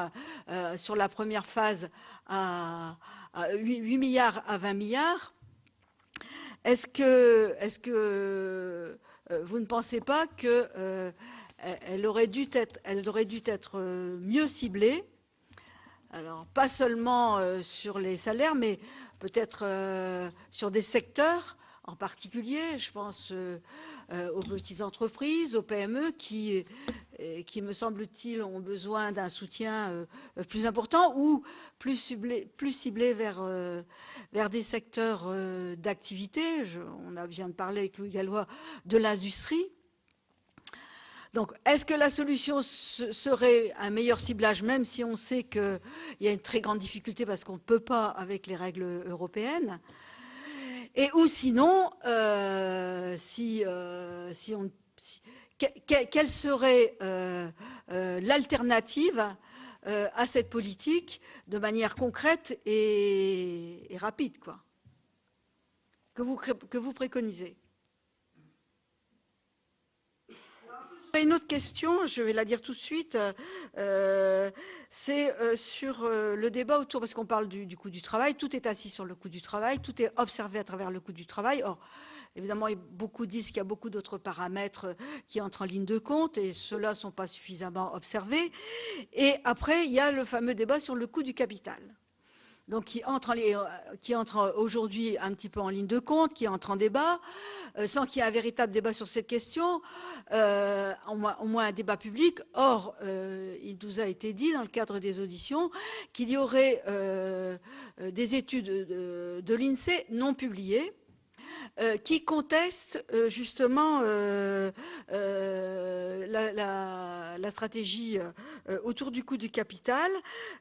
sur la première phase à 8 milliards à 20 milliards, est-ce que vous ne pensez pas qu'elle aurait dû être mieux ciblée Alors, pas seulement sur les salaires, mais peut-être sur des secteurs en particulier. Je pense aux petites entreprises, aux PME qui me semble-t-il, ont besoin d'un soutien plus important ou plus ciblé vers des secteurs d'activité. On vient de parler avec Louis Gallois de l'industrie. Donc, est-ce que la solution serait un meilleur ciblage, même si on sait qu'il y a une très grande difficulté parce qu'on ne peut pas avec les règles européennes? Et ou sinon, quelle serait l'alternative à cette politique de manière concrète et rapide, quoi, que vous préconisez? Une autre question, je vais la dire tout de suite, c'est sur le débat autour, parce qu'on parle du coût du travail, tout est assis sur le coût du travail, tout est observé à travers le coût du travail. Or, évidemment, beaucoup disent qu'il y a beaucoup d'autres paramètres qui entrent en ligne de compte et ceux-là ne sont pas suffisamment observés. Et après, il y a le fameux débat sur le coût du capital. Donc qui entre aujourd'hui un petit peu en ligne de compte, qui entre en débat, sans qu'il y ait un véritable débat sur cette question, au moins un débat public. Or, il nous a été dit dans le cadre des auditions qu'il y aurait des études de l'INSEE non publiées qui contestent justement la stratégie autour du coût du capital.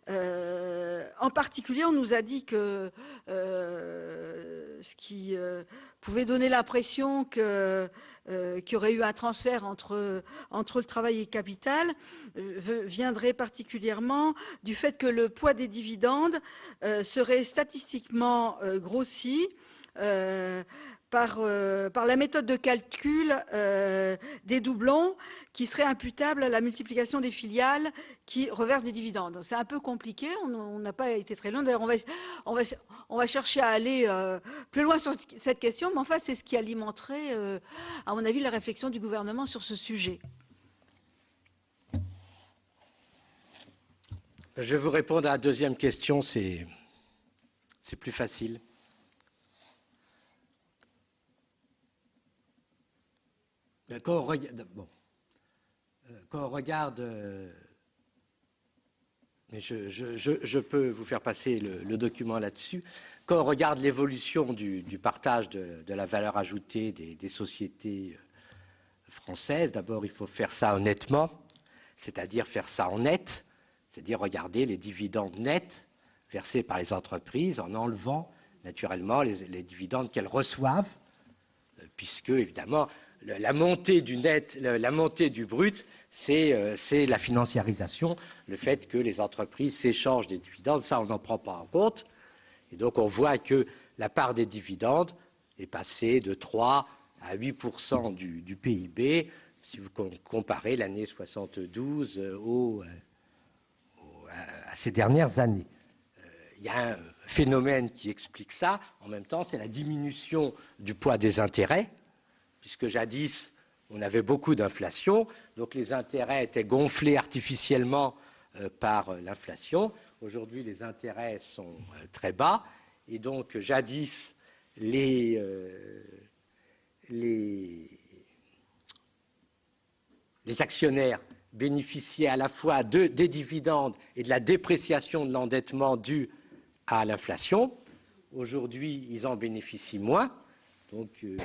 En particulier, on nous a dit que ce qui pouvait donner l'impression qu'il y aurait eu un transfert entre le travail et le capital viendrait particulièrement du fait que le poids des dividendes serait statistiquement grossi par la méthode de calcul des doublons qui serait imputable à la multiplication des filiales qui reversent des dividendes. C'est un peu compliqué, on n'a pas été très loin. D'ailleurs, on va chercher à aller plus loin sur cette question, mais enfin, c'est ce qui alimenterait, à mon avis, la réflexion du gouvernement sur ce sujet. Je vais vous répondre à la deuxième question, c'est plus facile. Quand on regarde, mais je peux vous faire passer le document là-dessus, quand on regarde l'évolution du partage de la valeur ajoutée des sociétés françaises, d'abord il faut faire ça honnêtement, c'est-à-dire faire ça en net, c'est-à-dire regarder les dividendes nets versés par les entreprises en enlevant naturellement les dividendes qu'elles reçoivent, puisque évidemment la montée du net, la montée du brut, c'est la financiarisation, le fait que les entreprises s'échangent des dividendes, ça on n'en prend pas en compte. Et donc on voit que la part des dividendes est passée de 3 à 8% du PIB, si vous comparez l'année 72 à ces dernières années. Il y a un phénomène qui explique ça, en même temps c'est la diminution du poids des intérêts, puisque jadis, on avait beaucoup d'inflation, donc les intérêts étaient gonflés artificiellement par l'inflation. Aujourd'hui, les intérêts sont très bas, et donc jadis, les actionnaires bénéficiaient à la fois des dividendes et de la dépréciation de l'endettement dû à l'inflation. Aujourd'hui, ils en bénéficient moins, donc il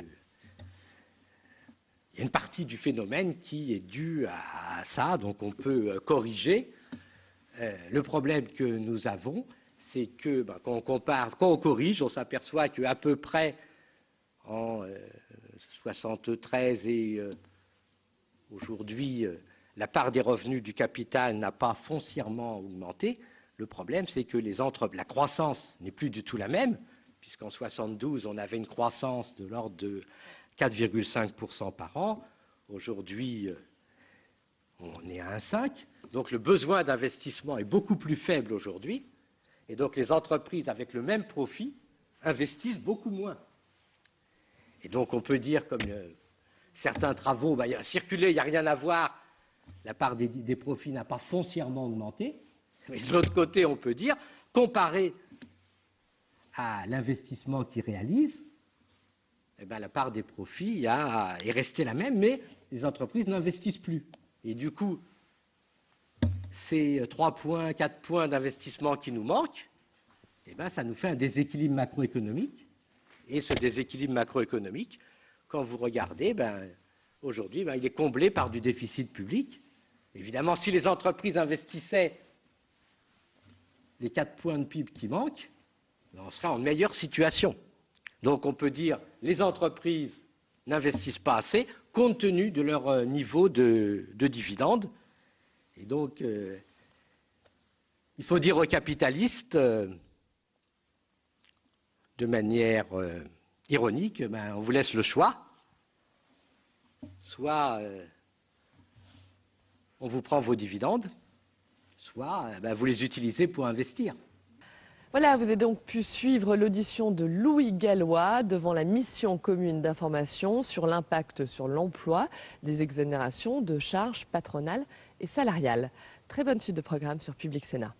y a une partie du phénomène qui est due à ça, donc on peut corriger. Le problème que nous avons, c'est que quand on corrige, on s'aperçoit qu'à peu près en 73 et aujourd'hui, la part des revenus du capital n'a pas foncièrement augmenté. Le problème, c'est que la croissance n'est plus du tout la même, puisqu'en 72, on avait une croissance de l'ordre de 4,5% par an. Aujourd'hui, on est à 1,5%. Donc le besoin d'investissement est beaucoup plus faible aujourd'hui. Et donc les entreprises avec le même profit investissent beaucoup moins. Et donc on peut dire, comme certains travaux, circuler, il n'y a rien à voir, la part des profits n'a pas foncièrement augmenté. Mais de l'autre côté, on peut dire, comparé à l'investissement qu'ils réalisent, eh ben, la part des profits est restée la même, mais les entreprises n'investissent plus. Et du coup, ces 3 points, 4 points d'investissement qui nous manquent, eh ben, ça nous fait un déséquilibre macroéconomique. Et ce déséquilibre macroéconomique, quand vous regardez, aujourd'hui, il est comblé par du déficit public. Évidemment, si les entreprises investissaient les 4 points de PIB qui manquent, on serait en meilleure situation. Donc on peut dire que les entreprises n'investissent pas assez compte tenu de leur niveau de dividendes. Et donc, il faut dire aux capitalistes, de manière ironique, on vous laisse le choix. Soit on vous prend vos dividendes, soit vous les utilisez pour investir. Voilà, vous avez donc pu suivre l'audition de Louis Gallois devant la mission commune d'information sur l'impact sur l'emploi des exonérations de charges patronales et salariales. Très bonne suite de programme sur Public Sénat.